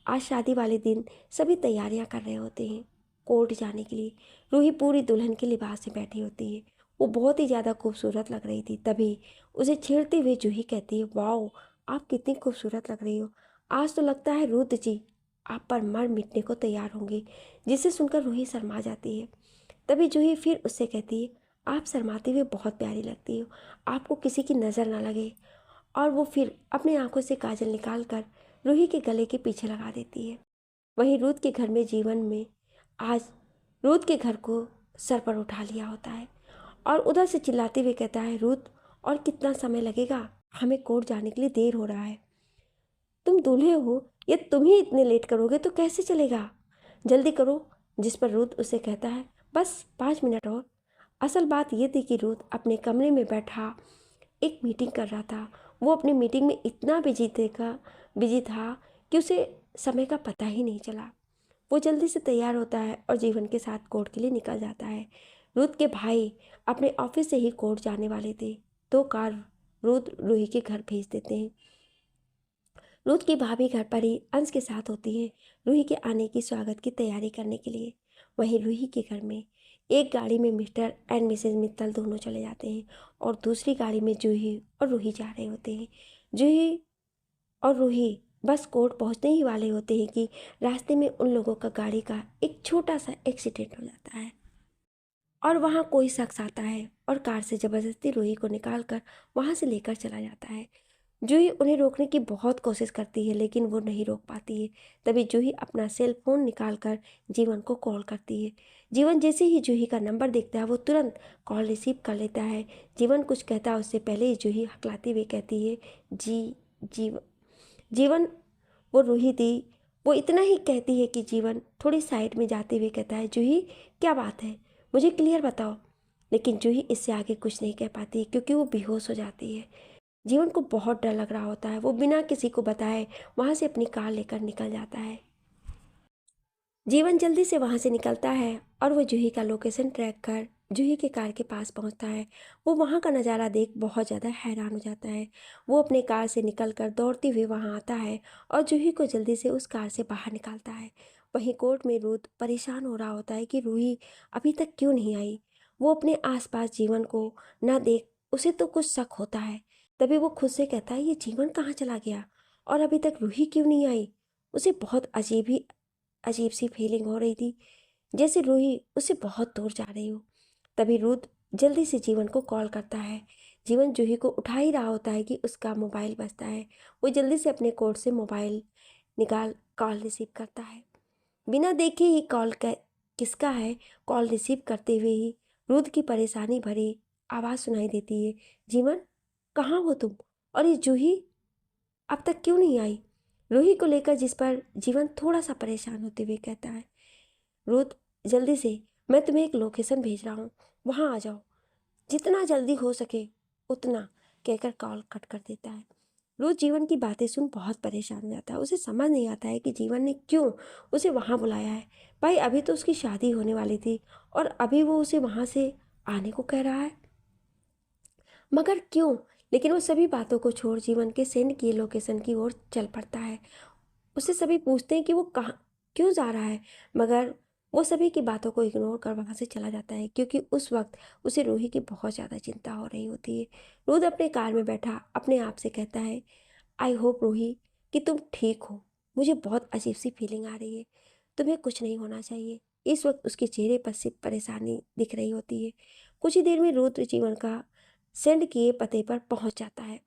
आज शादी वाले दिन सभी तैयारियां कर रहे होते हैं कोर्ट जाने के लिए। रूही पूरी दुल्हन के लिबास में बैठी होती है। वो बहुत ही ज़्यादा खूबसूरत लग रही थी। तभी उसे छेड़ते हुए जूही कहती है, वाओ, आप कितनी खूबसूरत लग रही हो। आज तो लगता है रुद्र जी आप पर मर मिटने को तैयार होंगे। जिसे सुनकर रूही शर्मा जाती है। तभी जूही फिर उससे कहती है, आप शर्माते हुए बहुत प्यारी लगती हो, आपको किसी की नज़र ना लगे। और वो फिर अपनी आंखों से काजल निकाल कर रूही के गले के पीछे लगा देती है। वहीं रूथ के घर में जीवन में आज रूथ के घर को सर पर उठा लिया होता है, और उधर से चिल्लाते हुए कहता है, रूथ, और कितना समय लगेगा, हमें कोर्ट जाने के लिए देर हो रहा है। तुम दूल्हे हो, ये तुम ही इतने लेट करोगे तो कैसे चलेगा, जल्दी करो। जिस पर रूथ उसे कहता है, बस 5 मिनट और। असल बात यह थी कि रूथ अपने कमरे में बैठा एक मीटिंग कर रहा था। वो अपनी मीटिंग में इतना बिजी था कि उसे समय का पता ही नहीं चला। वो जल्दी से तैयार होता है और जीवन के साथ कोर्ट के लिए निकल जाता है। रूथ के भाई अपने ऑफिस से ही कोर्ट जाने वाले थे। तो कार रुद्र रूही के घर भेज देते हैं। रुद्र की भाभी घर पर ही अंश के साथ होती है रूही के आने की स्वागत की तैयारी करने के लिए। वहीं रूही के घर में एक गाड़ी में मिस्टर एंड मिसेज मित्तल दोनों चले जाते हैं और दूसरी गाड़ी में जूही और रूही जा रहे होते हैं। जूही और रूही बस कोर्ट पहुंचने ही वाले होते हैं कि रास्ते में उन लोगों का गाड़ी का एक छोटा सा एक्सीडेंट हो जाता है और वहाँ कोई शख्स आता है और कार से ज़बरदस्ती रूही को निकाल कर वहाँ से लेकर चला जाता है। जूही उन्हें रोकने की बहुत कोशिश करती है लेकिन वो नहीं रोक पाती है। तभी जूही अपना सेल फोन निकाल कर जीवन को कॉल करती है। जीवन जैसे ही जूही का नंबर देखता है वो तुरंत कॉल रिसीव कर लेता है। जीवन कुछ कहता है उससे पहले ही जूही हकलाती हुई कहती है, जी जीवन। वो रूही थी। वो इतना ही कहती है कि जीवन थोड़ी साइड में जाते हुए कहता है, जूही क्या बात है, मुझे क्लियर बताओ। लेकिन जूही इससे आगे कुछ नहीं कह पाती क्योंकि वो बेहोश हो जाती है। जीवन को बहुत डर लग रहा होता है। वो बिना किसी को बताए वहाँ से अपनी कार लेकर निकल जाता है। जीवन जल्दी से वहाँ से निकलता है और वो जूही का लोकेशन ट्रैक कर जूही के कार के पास पहुँचता है। वो वहाँ का नज़ारा देख बहुत ज़्यादा हैरान हो जाता है। वो अपने कार से निकलकर दौड़ते हुए वहाँ आता है और जूही को जल्दी से उस कार से बाहर निकालता है। वहीं कोर्ट में रुद्र परेशान हो रहा होता है कि रूही अभी तक क्यों नहीं आई। वो अपने आसपास जीवन को ना देख उसे तो कुछ शक होता है। तभी वो खुद से कहता है, ये जीवन कहाँ चला गया और अभी तक रूही क्यों नहीं आई। उसे बहुत अजीब सी फीलिंग हो रही थी, जैसे रूही उससे बहुत दूर जा रही हो। तभी रुद्र जल्दी से जीवन को कॉल करता है। जीवन जूही को उठा ही रहा होता है कि उसका मोबाइल बजता है। वो जल्दी से अपने कोट से मोबाइल निकाल कॉल रिसीव करता है। बिना देखे ही किसका है, कॉल रिसीव करते हुए ही रुद्र की परेशानी भरी आवाज़ सुनाई देती है, जीवन कहाँ हो तुम, और ये जूही अब तक क्यों नहीं आई। रूही को लेकर जिस पर जीवन थोड़ा सा परेशान होते हुए कहता है, रुद्र जल्दी से मैं तुम्हें एक लोकेशन भेज रहा हूँ, वहाँ आ जाओ, जितना जल्दी हो सके उतना, कहकर कॉल कट कर देता है। रोज जीवन की बातें सुन बहुत परेशान हो जाता है। उसे समझ नहीं आता है कि जीवन ने क्यों उसे वहाँ बुलाया है। भाई अभी तो उसकी शादी होने वाली थी और अभी वो उसे वहाँ से आने को कह रहा है, मगर क्यों। लेकिन वो सभी बातों को छोड़ जीवन के सेंड किए लोकेशन की ओर चल पड़ता है। उससे सभी पूछते हैं कि वो कहाँ क्यों जा रहा है, मगर वो सभी की बातों को इग्नोर कर वहाँ से चला जाता है क्योंकि उस वक्त उसे रूही की बहुत ज़्यादा चिंता हो रही होती है। रुद्र अपने कार में बैठा अपने आप से कहता है, आई होप रूही कि तुम ठीक हो। मुझे बहुत अजीब सी फीलिंग आ रही है, तुम्हें कुछ नहीं होना चाहिए। इस वक्त उसके चेहरे पर सिर्फ परेशानी दिख रही होती है। कुछ ही देर में रुद्र जीवन का सेंड किए पते पर पहुंच जाता है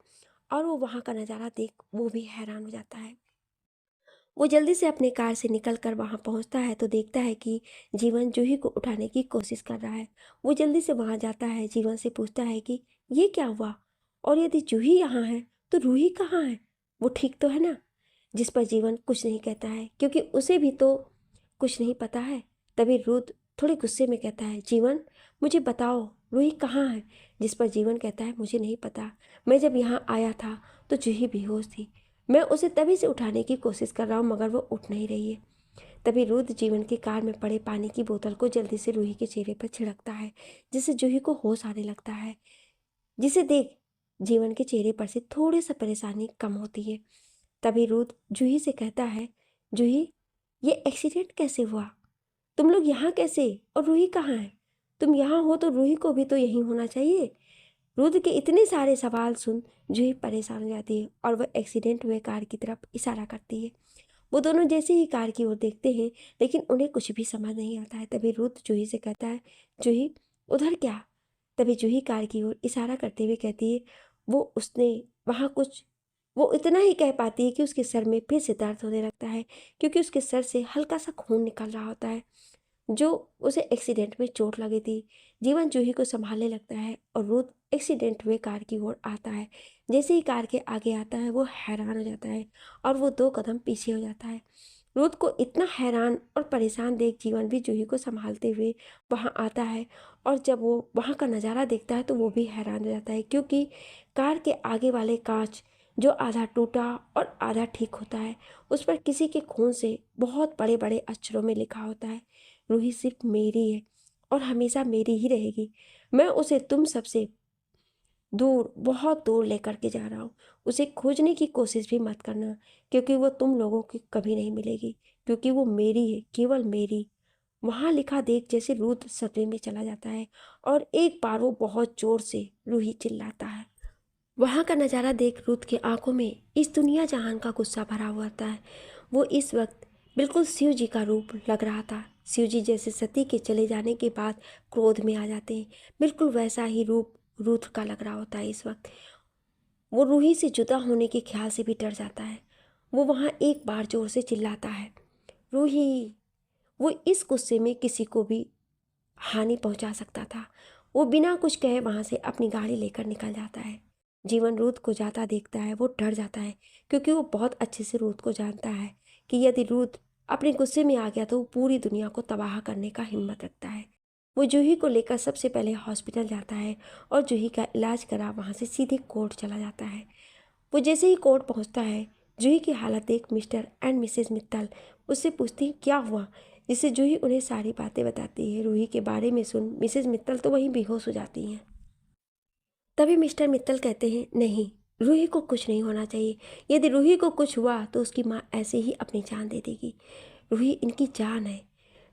और वो वहाँ का नज़ारा देख वो भी हैरान हो जाता है। वो जल्दी से अपने कार से निकल कर वहाँ पहुँचता है तो देखता है कि जीवन जूही को उठाने की कोशिश कर रहा है। वो जल्दी से वहाँ जाता है, जीवन से पूछता है कि ये क्या हुआ, और यदि जूही यहाँ है तो रूही कहाँ है, वो ठीक तो है ना। जिस पर जीवन कुछ नहीं कहता है क्योंकि उसे भी तो कुछ नहीं पता है। तभी रुद्र थोड़े गुस्से में कहता है, जीवन मुझे बताओ रूही कहाँ है। जिस पर जीवन कहता है, मुझे नहीं पता, मैं जब यहाँ आया था तो जूही बेहोश थी, मैं उसे तभी से उठाने की कोशिश कर रहा हूँ मगर वो उठ नहीं रही है। तभी रुद्र जीवन की कार में पड़े पानी की बोतल को जल्दी से रूही के चेहरे पर छिड़कता है, जिससे जूही को होश आने लगता है। जिसे देख जीवन के चेहरे पर से थोड़ी सा परेशानी कम होती है। तभी रुद्र जूही से कहता है, जूही ये एक्सीडेंट कैसे हुआ, तुम लोग यहाँ कैसे, और रूही कहाँ है। तुम यहाँ हो तो रूही को भी तो यहीं होना चाहिए। रुद्र के इतने सारे सवाल सुन जूही परेशान हो जाती है और वह एक्सीडेंट हुए कार की तरफ इशारा करती है। वो दोनों जैसे ही कार की ओर देखते हैं लेकिन उन्हें कुछ भी समझ नहीं आता है। तभी रुद्र जूही से कहता है, जूही उधर क्या। तभी जूही कार की ओर इशारा करते हुए कहती है, वो उसने वहाँ कुछ। वो इतना ही कह पाती है कि उसके सर में फिर से दर्द होने लगता है क्योंकि उसके सर से हल्का सा खून निकल रहा होता है, जो उसे एक्सीडेंट में चोट लगी थी। जीवन जूही को संभालने लगता है और रुद्र एक्सीडेंट हुए कार की ओर आता है। जैसे ही कार के आगे आता है वो हैरान हो जाता है और वो 2 कदम पीछे हो जाता है। रुद्र को इतना हैरान और परेशान देख जीवन भी जूही को संभालते हुए वहाँ आता है और जब वो वहाँ का नज़ारा देखता है तो वो भी हैरान हो जाता है क्योंकि कार के आगे वाले कांच जो आधा टूटा और आधा ठीक होता है, उस पर किसी के खून से बहुत बड़े बड़े अक्षरों में लिखा होता है, रूही सिर्फ मेरी है और हमेशा मेरी ही रहेगी। मैं उसे तुम सबसे दूर, बहुत दूर लेकर के जा रहा हूँ। उसे खोजने की कोशिश भी मत करना, क्योंकि वो तुम लोगों की कभी नहीं मिलेगी, क्योंकि वो मेरी है, केवल मेरी। वहाँ लिखा देख जैसे रुद्र सदमे में चला जाता है और एक बार वो बहुत जोर से रूही चिल्लाता है। वहाँ का नज़ारा देख रुद्र की आंखों में इस दुनिया जहान का गुस्सा भरा हुआ था। वो इस वक्त बिल्कुल शिव जी का रूप लग रहा था। शिव जी जैसे सती के चले जाने के बाद क्रोध में आ जाते हैं, बिल्कुल वैसा ही रूप रुद्र का लग रहा होता है इस वक्त। वो रूही से जुदा होने के ख्याल से भी डर जाता है। वो वहाँ एक बार जोर से चिल्लाता है, रूही। वो इस गुस्से में किसी को भी हानि पहुंचा सकता था। वो बिना कुछ कहे वहाँ से अपनी गाड़ी लेकर निकल जाता है। जीवन रुद्र को जाता देखता है, वो डर जाता है, क्योंकि वो बहुत अच्छे से रुद्र को जानता है कि यदि रुद्र अपने गुस्से में आ गया तो वो पूरी दुनिया को तबाह करने का हिम्मत रखता है। वो जूही को लेकर सबसे पहले हॉस्पिटल जाता है और जूही का इलाज करा वहाँ से सीधे कोर्ट चला जाता है। वो जैसे ही कोर्ट पहुँचता है, जूही की हालत देख मिस्टर एंड मिसेज मित्तल उससे पूछती हैं क्या हुआ, जिससे जूही उन्हें सारी बातें बताती है। रूही के बारे में सुन मिसेज मित्तल तो वहीं बेहोश हो जाती हैं। तभी मिस्टर मित्तल कहते हैं, नहीं, रूही को कुछ नहीं होना चाहिए। यदि रूही को कुछ हुआ तो उसकी माँ ऐसे ही अपनी जान दे देगी। रूही इनकी जान है,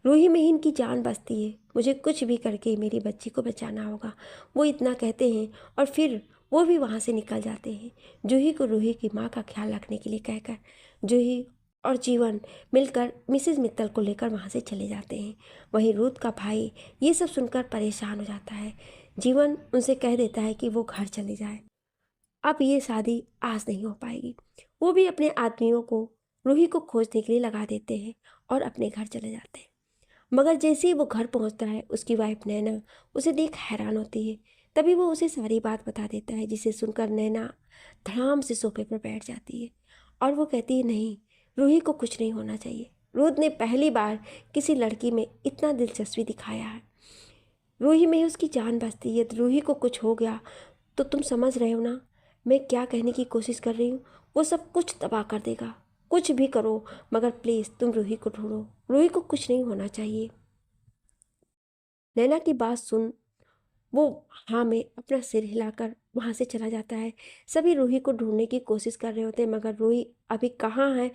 रूही में ही इनकी जान बसती है। मुझे कुछ भी करके मेरी बच्ची को बचाना होगा। वो इतना कहते हैं और फिर वो भी वहाँ से निकल जाते हैं, जूही को रूही की माँ का ख्याल रखने के लिए कहकर। जूही और जीवन मिलकर मिसेज मित्तल को लेकर वहाँ से चले जाते हैं। वहीं रूथ का भाई ये सब सुनकर परेशान हो जाता है। जीवन उनसे कह देता है कि वो घर चले जाए, अब ये शादी आज नहीं हो पाएगी। वो भी अपने आदमियों को रूही को खोजने के लिए लगा देते हैं और अपने घर चले जाते हैं। मगर जैसे ही वो घर पहुंचता है, उसकी वाइफ नैना उसे देख हैरान होती है। तभी वो उसे सारी बात बता देता है, जिसे सुनकर नैना धड़ाम से सोफे पर बैठ जाती है और वो कहती है, नहीं, रूही को कुछ नहीं होना चाहिए। रुद्र ने पहली बार किसी लड़की में इतना दिलचस्पी दिखाया है। रूही में ही उसकी जान बसती है। यदि रूही को कुछ हो गया तो तुम समझ रहे हो ना मैं क्या कहने की कोशिश कर रही हूँ। वो सब कुछ तबाह कर देगा। कुछ भी करो, मगर प्लीज़ तुम रूही को ढूंढो। रूही को कुछ नहीं होना चाहिए। नैना की बात सुन वो हाँ में अपना सिर हिलाकर वहाँ से चला जाता है। सभी रूही को ढूंढने की कोशिश कर रहे होते हैं, मगर रूही अभी कहाँ है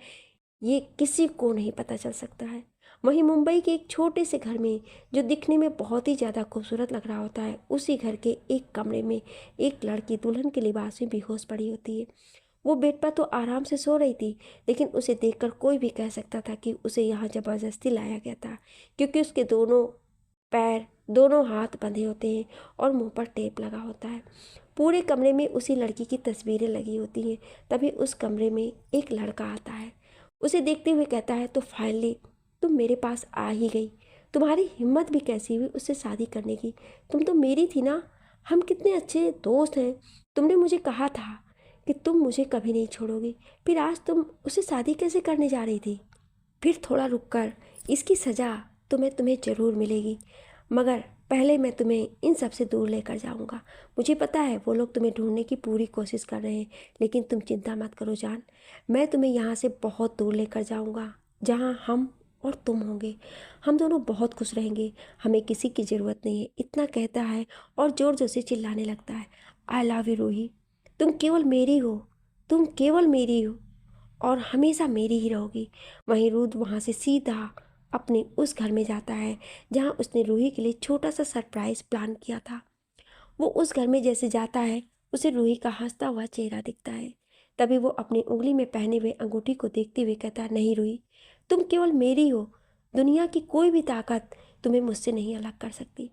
ये किसी को नहीं पता चल सकता है। वहीं मुंबई के एक छोटे से घर में, जो दिखने में बहुत ही ज़्यादा खूबसूरत लग रहा होता है, उसी घर के एक कमरे में एक लड़की दुल्हन के लिबास में बेहोश पड़ी होती है। वो बेड पर तो आराम से सो रही थी, लेकिन उसे देखकर कोई भी कह सकता था कि उसे यहाँ ज़बरदस्ती लाया गया था, क्योंकि उसके दोनों पैर, दोनों हाथ बंधे होते हैं और मुंह पर टेप लगा होता है। पूरे कमरे में उसी लड़की की तस्वीरें लगी होती हैं। तभी उस कमरे में एक लड़का आता है, उसे देखते हुए कहता है, तो फाइनली तुम मेरे पास आ ही गई। तुम्हारी हिम्मत भी कैसी हुई उससे शादी करने की। तुम तो मेरी थी ना, हम कितने अच्छे दोस्त हैं। तुमने मुझे कहा था कि तुम मुझे कभी नहीं छोड़ोगी, फिर आज तुम उससे शादी कैसे करने जा रही थी। फिर थोड़ा रुक कर, इसकी सज़ा तुम्हें तुम्हें ज़रूर मिलेगी, मगर पहले मैं तुम्हें इन सब से दूर लेकर जाऊंगा। मुझे पता है वो लोग तुम्हें ढूंढने की पूरी कोशिश कर रहे हैं, लेकिन तुम चिंता मत करो जान, मैं तुम्हें यहाँ से बहुत दूर लेकर जाऊंगा, जहाँ हम और तुम होंगे। हम दोनों बहुत खुश रहेंगे, हमें किसी की ज़रूरत नहीं है। इतना कहता है और ज़ोर ज़ोर से चिल्लाने लगता है, आई लव यू रूही, तुम केवल मेरी हो, तुम केवल मेरी हो और हमेशा मेरी ही रहोगी। वहीं रुद्र वहाँ से सीधा अपने उस घर में जाता है जहाँ उसने रूही के लिए छोटा सा सरप्राइज प्लान किया था। वो उस घर में जैसे जाता है, उसे रूही का हंसता हुआ चेहरा दिखता है। तभी वो अपनी उंगली में पहने हुए अंगूठी को देखते हुए कहता है, नहीं रूही, तुम केवल मेरी हो। दुनिया की कोई भी ताकत तुम्हें मुझसे नहीं अलग कर सकती।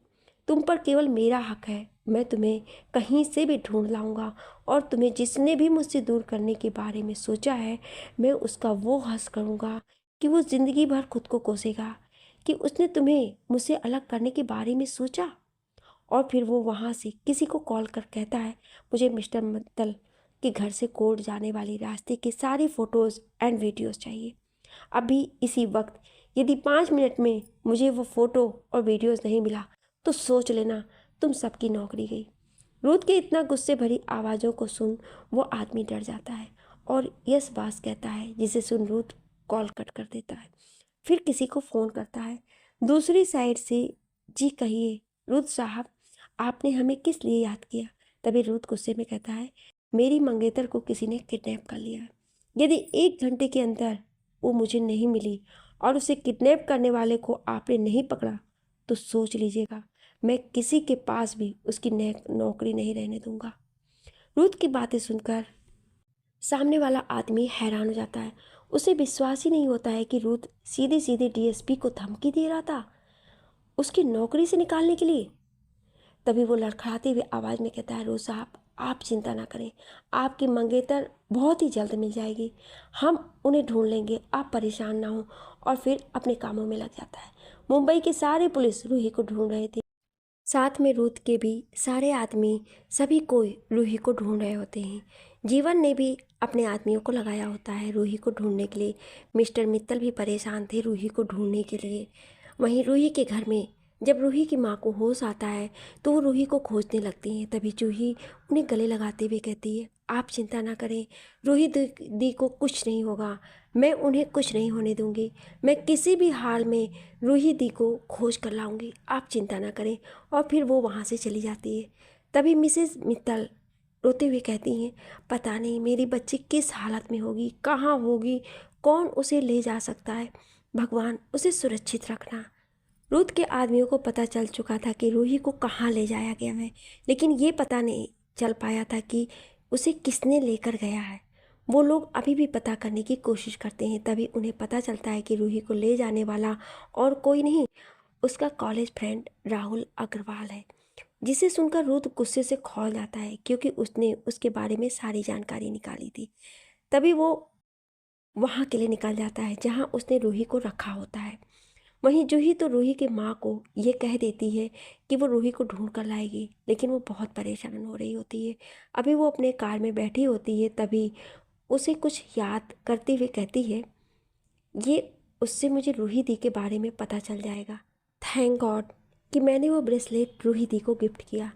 तुम पर केवल मेरा हक है। मैं तुम्हें कहीं से भी ढूंढ लाऊंगा और तुम्हें जिसने भी मुझसे दूर करने के बारे में सोचा है, मैं उसका वो हंस करूँगा कि वो ज़िंदगी भर खुद को कोसेगा कि उसने तुम्हें मुझसे अलग करने के बारे में सोचा। और फिर वो वहाँ से किसी को कॉल कर कहता है, मुझे मिस्टर मित्तल के घर से कोर्ट जाने वाले रास्ते के सारी फ़ोटोज़ एंड वीडियोज़ चाहिए। अभी इसी वक्त। यदि 5 मिनट में मुझे वो फ़ोटो और वीडियोज़ नहीं मिला तो सोच लेना तुम सबकी नौकरी गई। रुथ के इतना गुस्से भरी आवाज़ों को सुन वो आदमी डर जाता है और यस बास कहता है, जिसे सुन रुथ कॉल कट कर देता है। फिर किसी को फ़ोन करता है दूसरी साइड से। जी कहिए रुथ साहब, आपने हमें किस लिए याद किया। तभी रूथ गुस्से में कहता है, मेरी मंगेतर को किसी ने किडनैप कर लिया। यदि 1 घंटे के अंदर वो मुझे नहीं मिली और उसे किडनैप करने वाले को आपने नहीं पकड़ा तो सोच लीजिएगा मैं किसी के पास भी उसकी नौकरी नहीं रहने दूंगा। रूथ की बातें सुनकर सामने वाला आदमी हैरान हो जाता है। उसे विश्वास ही नहीं होता है कि रूथ सीधे सीधे डीएसपी को धमकी दे रहा था उसकी नौकरी से निकालने के लिए। तभी वो लड़खड़ाते हुए आवाज़ में कहता है, रोज़ साहब आप चिंता ना करें, आपकी मंगेतर बहुत ही जल्द मिल जाएगी, हम उन्हें ढूंढ लेंगे, आप परेशान ना हो। और फिर अपने कामों में लग जाता है। मुंबई के सारे पुलिस रूही को ढूंढ रहे थे, साथ में रूथ के भी सारे आदमी, सभी कोई रूही को ढूंढ रहे होते हैं। जीवन ने भी अपने आदमियों को लगाया होता है रूही को ढूंढने के लिए। मिस्टर मित्तल भी परेशान थे रूही को ढूंढने के लिए। वहीं रूही के घर में जब रूही की माँ को होश आता है तो वो रूही को खोजने लगती हैं। तभी जूही उन्हें गले लगाते हुए कहती है, आप चिंता ना करें, रूही दी को कुछ नहीं होगा, मैं उन्हें कुछ नहीं होने दूंगी, मैं किसी भी हाल में रूही दी को खोज कर लाऊंगी, आप चिंता ना करें। और फिर वो वहाँ से चली जाती है। तभी मिसेस मित्तल रोते हुए कहती हैं, पता नहीं मेरी बच्ची किस हालत में होगी, कहाँ होगी, कौन उसे ले जा सकता है, भगवान उसे सुरक्षित रखना। रूथ के आदमियों को पता चल चुका था कि रूही को कहाँ ले जाया गया है, लेकिन ये पता नहीं चल पाया था कि उसे किसने लेकर गया है। वो लोग अभी भी पता करने की कोशिश करते हैं। तभी उन्हें पता चलता है कि रूही को ले जाने वाला और कोई नहीं, उसका कॉलेज फ्रेंड राहुल अग्रवाल है। जिसे सुनकर रूथ गुस्से से खौल जाता है क्योंकि उसने उसके बारे में सारी जानकारी निकाली थी। तभी वो वहाँ के लिए निकल जाता है जहाँ उसने रूही को रखा होता है। वहीं जूही तो रूही की माँ को ये कह देती है कि वो रूही को ढूंढ कर लाएगी, लेकिन वो बहुत परेशान हो रही होती है। अभी वो अपने कार में बैठी होती है, तभी उसे कुछ याद करते हुए कहती है, ये उससे मुझे रूही दी के बारे में पता चल जाएगा। थैंक गॉड कि मैंने वो ब्रेसलेट रूही दी को गिफ्ट किया।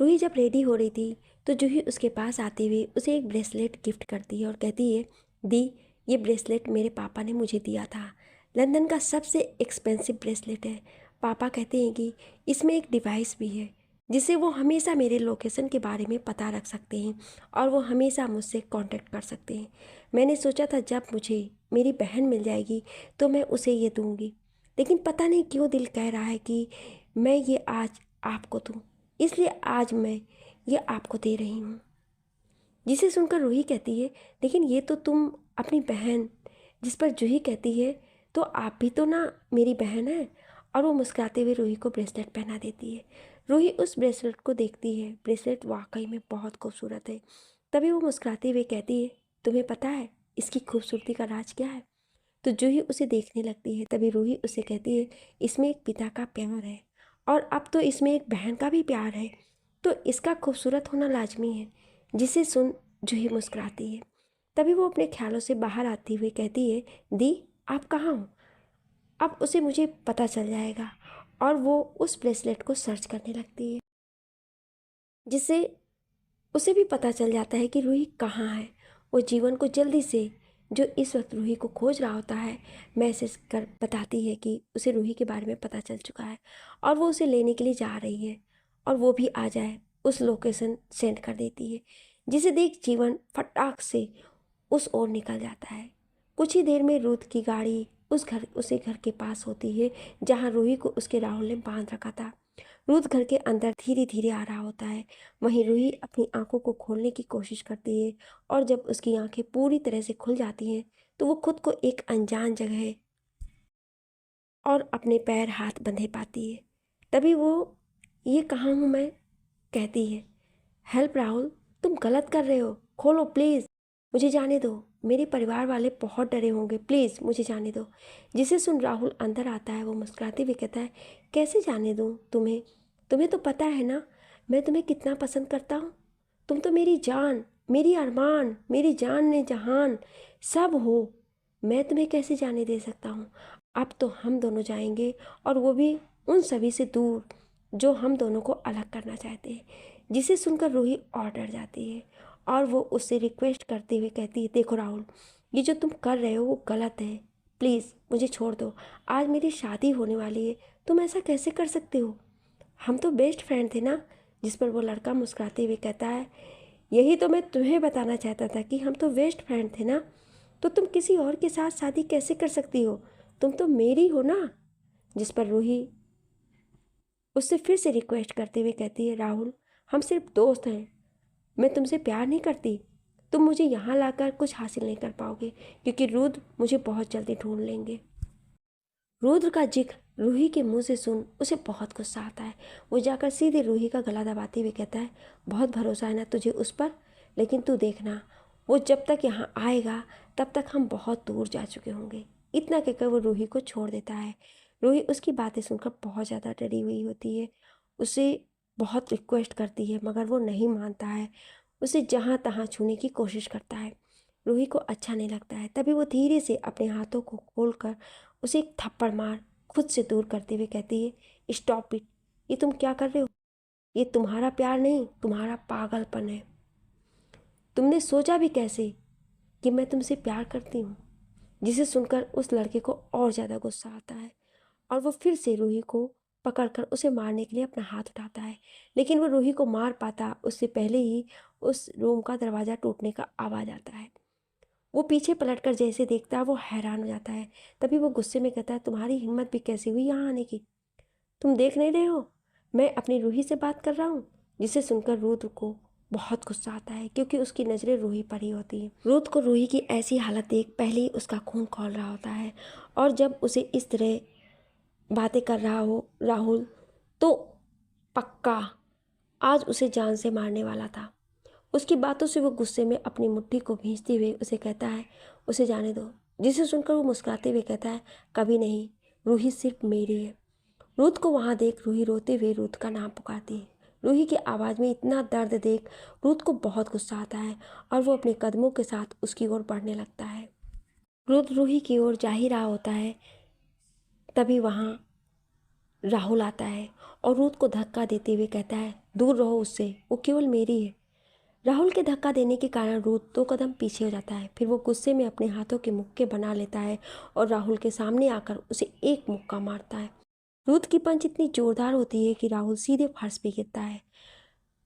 रूही जब रेडी हो रही थी तो जूही उसके पास आते हुए उसे एक ब्रेसलेट गिफ्ट करती है और कहती है, दी ये ब्रेसलेट मेरे पापा ने मुझे दिया था, लंदन का सबसे एक्सपेंसिव ब्रेसलेट है। पापा कहते हैं कि इसमें एक डिवाइस भी है जिससे वो हमेशा मेरे लोकेशन के बारे में पता रख सकते हैं और वो हमेशा मुझसे कांटेक्ट कर सकते हैं। मैंने सोचा था जब मुझे मेरी बहन मिल जाएगी तो मैं उसे ये दूंगी, लेकिन पता नहीं क्यों दिल कह रहा है कि मैं ये आज आपको दूँ, इसलिए आज मैं ये आपको दे रही हूँ। जिसे सुनकर रूही कहती है, लेकिन ये तो तुम अपनी बहन, जिस पर जूही कहती है, तो आप भी तो ना मेरी बहन है। और वो मुस्कुराते हुए रूही को ब्रेसलेट पहना देती है। रूही उस ब्रेसलेट को देखती है, ब्रेसलेट वाकई में बहुत खूबसूरत है। तभी वो मुस्कुराते हुए कहती है, तुम्हें पता है इसकी खूबसूरती का राज क्या है? तो जूही उसे देखने लगती है। तभी रूही उसे कहती है, इसमें एक पिता का प्यार है और अब तो इसमें एक बहन का भी प्यार है, तो इसका खूबसूरत होना लाजमी है। जिसे सुन जूही मुस्कुराती है। तभी वो अपने ख्यालों से बाहर आती हुई कहती है, दी आप कहाँ हो? अब उसे मुझे पता चल जाएगा। और वो उस ब्रेसलेट को सर्च करने लगती है, जिससे उसे भी पता चल जाता है कि रूही कहाँ है। वो जीवन को जल्दी से, जो इस वक्त रूही को खोज रहा होता है, मैसेज कर बताती है कि उसे रूही के बारे में पता चल चुका है और वो उसे लेने के लिए जा रही है और वो भी आ जाए उस लोकेशन सेंड कर देती है। जिसे देख जीवन फटाक से उस ओर निकल जाता है। कुछ ही देर में रूथ की गाड़ी उसे घर के पास होती है जहाँ रूही को उसके राहुल ने बांध रखा था। रूथ घर के अंदर धीरे धीरे आ रहा होता है। वहीं रूही अपनी आंखों को खोलने की कोशिश करती है और जब उसकी आंखें पूरी तरह से खुल जाती हैं तो वो खुद को एक अनजान जगह और अपने पैर हाथ बंधे पाती है। तभी वो, ये कहाँ हूँ मैं, कहती है। हेल्प राहुल, तुम गलत कर रहे हो, खोलो प्लीज़, मुझे जाने दो, मेरे परिवार वाले बहुत डरे होंगे, प्लीज़ मुझे जाने दो। जिसे सुन राहुल अंदर आता है। वो मुस्कुराते हुए कहता है, कैसे जाने दूँ तुम्हें? तुम्हें तो पता है ना मैं तुम्हें कितना पसंद करता हूँ। तुम तो मेरी जान, मेरी अरमान, मेरी जान ने जहान सब हो। मैं तुम्हें कैसे जाने दे सकता हूँ? अब तो हम दोनों जाएंगे और वो भी उन सभी से दूर जो हम दोनों को अलग करना चाहते हैं। जिसे सुनकर रूही और डर जाती है और वो उससे रिक्वेस्ट करते हुए कहती है, देखो राहुल, ये जो तुम कर रहे हो वो गलत है, प्लीज़ मुझे छोड़ दो। आज मेरी शादी होने वाली है, तुम ऐसा कैसे कर सकते हो? हम तो बेस्ट फ्रेंड थे ना, जिस पर वो लड़का मुस्कुराते हुए कहता है, यही तो मैं तुम्हें बताना चाहता था कि हम तो बेस्ट फ्रेंड थे ना, तो तुम किसी और के साथ शादी कैसे कर सकती हो, तुम तो मेरी हो ना। जिस पर रूही उससे फिर से रिक्वेस्ट करते हुए कहती है, राहुल हम सिर्फ दोस्त हैं, मैं तुमसे प्यार नहीं करती, तुम मुझे यहाँ लाकर कुछ हासिल नहीं कर पाओगे क्योंकि रुद्र मुझे बहुत जल्दी ढूंढ लेंगे। रुद्र का जिक्र रूही के मुंह से सुन उसे बहुत गुस्सा आता है। वो जाकर सीधे रूही का गला दबाते हुए कहता है, बहुत भरोसा है ना तुझे उस पर, लेकिन तू देखना वो जब तक यहाँ आएगा तब तक हम बहुत दूर जा चुके होंगे। इतना कहकर वो रूही को छोड़ देता है। रूही उसकी बातें सुनकर बहुत ज़्यादा डरी हुई होती है, उसे बहुत रिक्वेस्ट करती है मगर वो नहीं मानता है, उसे जहाँ तहाँ छूने की कोशिश करता है। रूही को अच्छा नहीं लगता है। तभी वो धीरे से अपने हाथों को खोलकर उसे एक थप्पड़ मार खुद से दूर करते हुए कहती है, स्टॉप इट, ये तुम क्या कर रहे हो, ये तुम्हारा प्यार नहीं तुम्हारा पागलपन है। तुमने सोचा भी कैसे कि मैं तुमसे प्यार करती हूँ। जिसे सुनकर उस लड़के को और ज़्यादा गुस्सा आता है और वो फिर से रूही को पकड़कर उसे मारने के लिए अपना हाथ उठाता है, लेकिन वो रूही को मार पाता उससे पहले ही उस रूम का दरवाज़ा टूटने का आवाज़ आता है। वो पीछे पलटकर जैसे देखता है वो हैरान हो जाता है। तभी वो गुस्से में कहता है, तुम्हारी हिम्मत भी कैसी हुई यहाँ आने की, तुम देख नहीं रहे हो मैं अपनी रूही से बात कर रहा हूँ। जिसे सुनकर रुद्र को बहुत गुस्सा आता है क्योंकि उसकी नज़रें रूही पर ही होती हैं। रुद्र को रूही की ऐसी हालत देख पहले ही उसका खून खौल रहा होता है और जब उसे इस तरह बातें कर रहा हो राहुल तो पक्का आज उसे जान से मारने वाला था। उसकी बातों से वो गुस्से में अपनी मुट्ठी को भींचते हुए उसे कहता है, उसे जाने दो। जिसे सुनकर वो मुस्कुराते हुए कहता है, कभी नहीं, रूही सिर्फ मेरी है। रुत को वहां देख रूही रोते हुए रुत का नाम पुकारती है। रूही की आवाज़ में इतना दर्द देख रुत को बहुत गुस्सा आता है और वो अपने कदमों के साथ उसकी ओर बढ़ने लगता है। रुत रूही की ओर जा ही रहा होता है, तभी वहाँ राहुल आता है और रुत को धक्का देते हुए कहता है, दूर रहो उससे, वो केवल मेरी है। राहुल के धक्का देने के कारण रुत 2 कदम पीछे हो जाता है। फिर वो गुस्से में अपने हाथों के मुक्के बना लेता है और राहुल के सामने आकर उसे एक मुक्का मारता है। रुद्र की पंच इतनी जोरदार होती है कि राहुल सीधे फर्श पे गिरता है।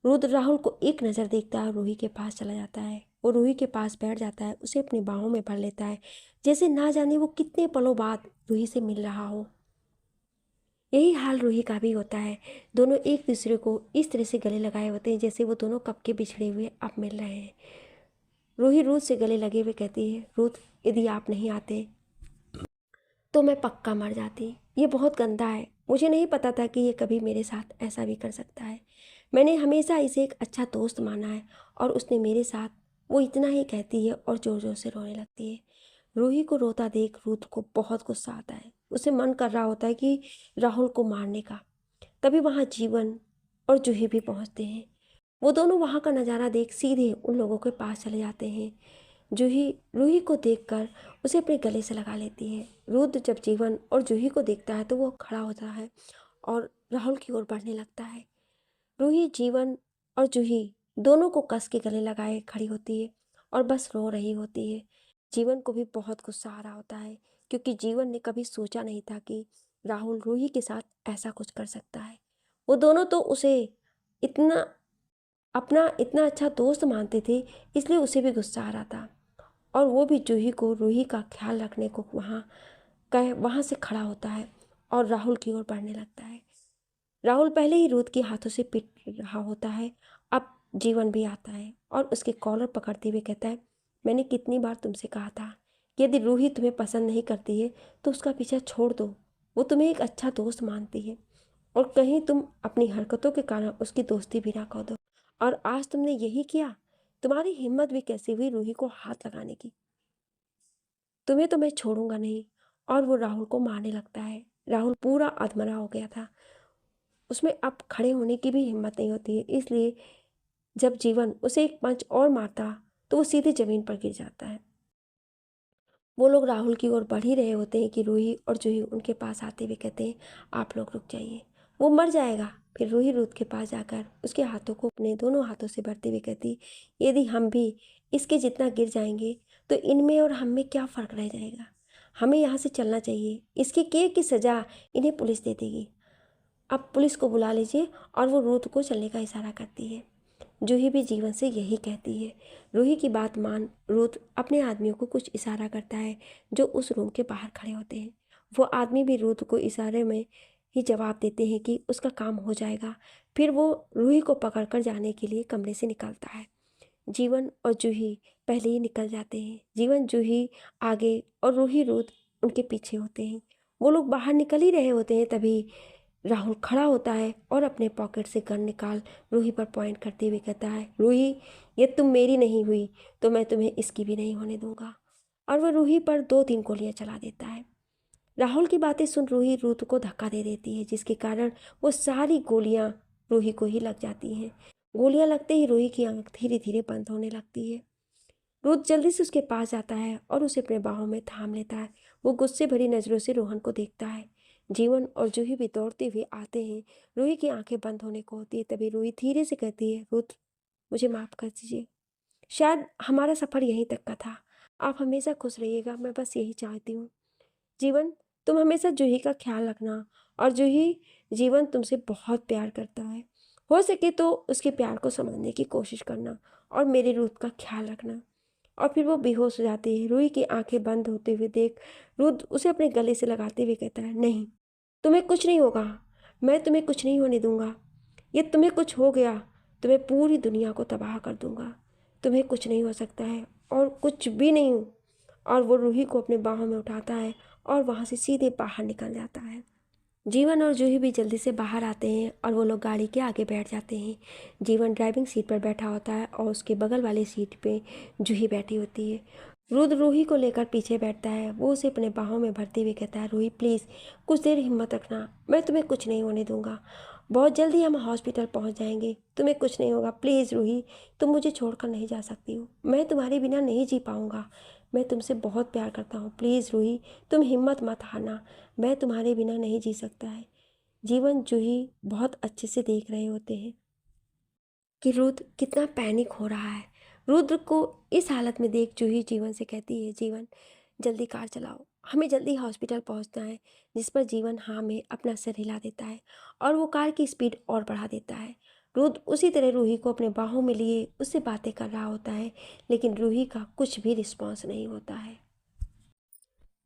रुद्र राहुल को एक नज़र देखता है और रूही के पास चला जाता है। वो रूही के पास बैठ जाता है, उसे अपनी बाहों में भर लेता है, जैसे ना जाने वो कितने पलों बाद रूही से मिल रहा हो। यही हाल रूही का भी होता है। दोनों एक दूसरे को इस तरह से गले लगाए होते हैं जैसे वो दोनों कब के बिछड़े हुए अब मिल रहे हैं। रूही रुद्र से गले लगे हुए कहती है, रुद्र यदि आप नहीं आते तो मैं पक्का मर जाती। ये बहुत गंदा है, मुझे नहीं पता था कि ये कभी मेरे साथ ऐसा भी कर सकता है। मैंने हमेशा इसे एक अच्छा दोस्त माना है और उसने मेरे साथ, वो इतना ही कहती है और ज़ोर ज़ोर से रोने लगती है। रूही को रोता देख रुद्र को बहुत गुस्सा आता है। उसे मन कर रहा होता है कि राहुल को मारने का। तभी वहाँ जीवन और जूही भी पहुँचते हैं। वो दोनों वहाँ का नज़ारा देख सीधे उन लोगों के पास चले जाते हैं। जूही रूही को देखकर उसे अपने गले से लगा लेती है। रुद्र जब जीवन और जूही को देखता है तो वो खड़ा होता है और राहुल की ओर बढ़ने लगता है। रूही जीवन और जूही दोनों को कस के गले लगाए खड़ी होती है और बस रो रही होती है। जीवन को भी बहुत गुस्सा आ रहा होता है क्योंकि जीवन ने कभी सोचा नहीं था कि राहुल रूही के साथ ऐसा कुछ कर सकता है। वो दोनों तो उसे इतना अपना इतना अच्छा दोस्त मानते थे, इसलिए उसे भी गुस्सा आ रहा था और वो भी जूही को रूही का ख्याल रखने को वहाँ से खड़ा होता है और राहुल की ओर बढ़ने लगता है। राहुल पहले ही रुद्र के हाथों से पीट रहा होता है, अब जीवन भी आता है और उसके कॉलर पकड़ते हुए कहता है, मैंने कितनी बार तुमसे कहा था कि यदि रूही तुम्हें पसंद नहीं करती है तो उसका पीछा छोड़ दो, वो तुम्हें एक अच्छा दोस्त मानती है और कहीं तुम अपनी हरकतों के कारण उसकी दोस्ती भी ना खो दो। और आज तुमने यही किया। तुम्हारी हिम्मत भी कैसी हुई रूही को हाथ लगाने की, तुम्हें तो मैं छोड़ूंगा नहीं। और वो राहुल को मारने लगता है। राहुल पूरा अधमरा हो गया था, उसमें अब खड़े होने की भी हिम्मत नहीं होती है, इसलिए जब जीवन उसे एक पंच और मारता तो वो सीधे जमीन पर गिर जाता है। वो लोग राहुल की ओर बढ़ ही रहे होते हैं कि रूही और जूही उनके पास आते हुए कहते हैं, आप लोग रुक जाइए, वो मर जाएगा। फिर रूही रुद्र के पास जाकर उसके हाथों को अपने दोनों हाथों से भरते हुए कहती, यदि हम भी इसके जितना गिर जाएंगे तो इनमें और हम में क्या फ़र्क रह जाएगा। हमें यहाँ से चलना चाहिए, इसके किए की सज़ा इन्हें पुलिस दे देगी। आप पुलिस को बुला लीजिए। और वो रूथ को चलने का इशारा करती है। जूही भी जीवन से यही कहती है। रूही की बात मान रूथ अपने आदमियों को कुछ इशारा करता है जो उस रूम के बाहर खड़े होते हैं। वो आदमी भी रूथ को इशारे में ही जवाब देते हैं कि उसका काम हो जाएगा। फिर वो रूही को पकड़कर जाने के लिए कमरे से निकलता है। जीवन और जूही पहले ही निकल जाते हैं। जीवन जूही आगे और रूही रूथ उनके पीछे होते हैं। वो लोग बाहर निकल ही रहे होते हैं, तभी राहुल खड़ा होता है और अपने पॉकेट से गन निकाल रूही पर पॉइंट करते हुए कहता है, रूही, ये तुम मेरी नहीं हुई तो मैं तुम्हें इसकी भी नहीं होने दूंगा। और वह रूही पर 2-3 गोलियां चला देता है। राहुल की बातें सुन रूही रूथ को धक्का दे देती है, जिसके कारण वो सारी गोलियां रूही को ही लग जाती हैं। गोलियां लगते ही रूही की आंख धीरे धीरे बंद होने लगती है। रूथ जल्दी से उसके पास जाता है और उसे अपने बाहों में थाम लेता है। वो गुस्से भरी नज़रों से रोहन को देखता है। जीवन और जूही भी दौड़ते हुए आते हैं। रूही की आंखें बंद होने को होती है, तभी रूही धीरे से कहती है, रूथ, मुझे माफ़ कर दीजिए। शायद हमारा सफ़र यहीं तक का था। आप हमेशा खुश रहिएगा, मैं बस यही चाहती हूँ। जीवन, तुम हमेशा जूही का ख्याल रखना। और जूही, जीवन तुमसे बहुत प्यार करता है। हो सके तो उसके प्यार को समझने की कोशिश करना और मेरी रूथ का ख्याल रखना। और फिर वो बेहोश हो जाती है। रूही की आंखें बंद होते हुए देख रुद्र उसे अपने गले से लगाते हुए कहता है, नहीं, तुम्हें कुछ नहीं होगा। मैं तुम्हें कुछ नहीं होने दूंगा। ये तुम्हें कुछ हो गया तो मैं पूरी दुनिया को तबाह कर दूंगा। तुम्हें कुछ नहीं हो सकता है और कुछ भी नहीं। और वो रूही को अपने बाहों में उठाता है और वहाँ से सीधे बाहर निकल जाता है। जीवन और जूही भी जल्दी से बाहर आते हैं और वो लोग गाड़ी के आगे बैठ जाते हैं। जीवन ड्राइविंग सीट पर बैठा होता है और उसके बगल वाली सीट पे जूही बैठी होती है। रुद्र रूही को लेकर पीछे बैठता है। वो उसे अपने बाहों में भरते हुए कहता है, रूही प्लीज़ कुछ देर हिम्मत रखना, मैं तुम्हें कुछ नहीं होने दूंगा। बहुत जल्दी हम हॉस्पिटल पहुंच जाएंगे, तुम्हें कुछ नहीं होगा। प्लीज़ रूही, तुम मुझे छोड़कर नहीं जा सकती हो। मैं तुम्हारे बिना नहीं जी पाऊंगा। मैं तुमसे बहुत प्यार करता हूँ। प्लीज़ रूही, तुम हिम्मत मत हारना। मैं तुम्हारे बिना नहीं जी सकता है। जीवन जूही बहुत अच्छे से देख रहे होते हैं कि रुद्र कितना पैनिक हो रहा है। रुद्र को इस हालत में देख जूही जीवन से कहती है, जीवन जल्दी कार चलाओ, हमें जल्दी हॉस्पिटल पहुंचना है। जिस पर जीवन हाँ में अपना सिर हिला देता है और वो कार की स्पीड और बढ़ा देता है। रुद्र उसी तरह रूही को अपने बाहों में लिए उससे बातें कर रहा होता है, लेकिन रूही का कुछ भी रिस्पॉन्स नहीं होता है।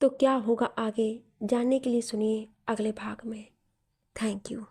तो क्या होगा आगे जानने के लिए सुनिए अगले भाग में। Thank you.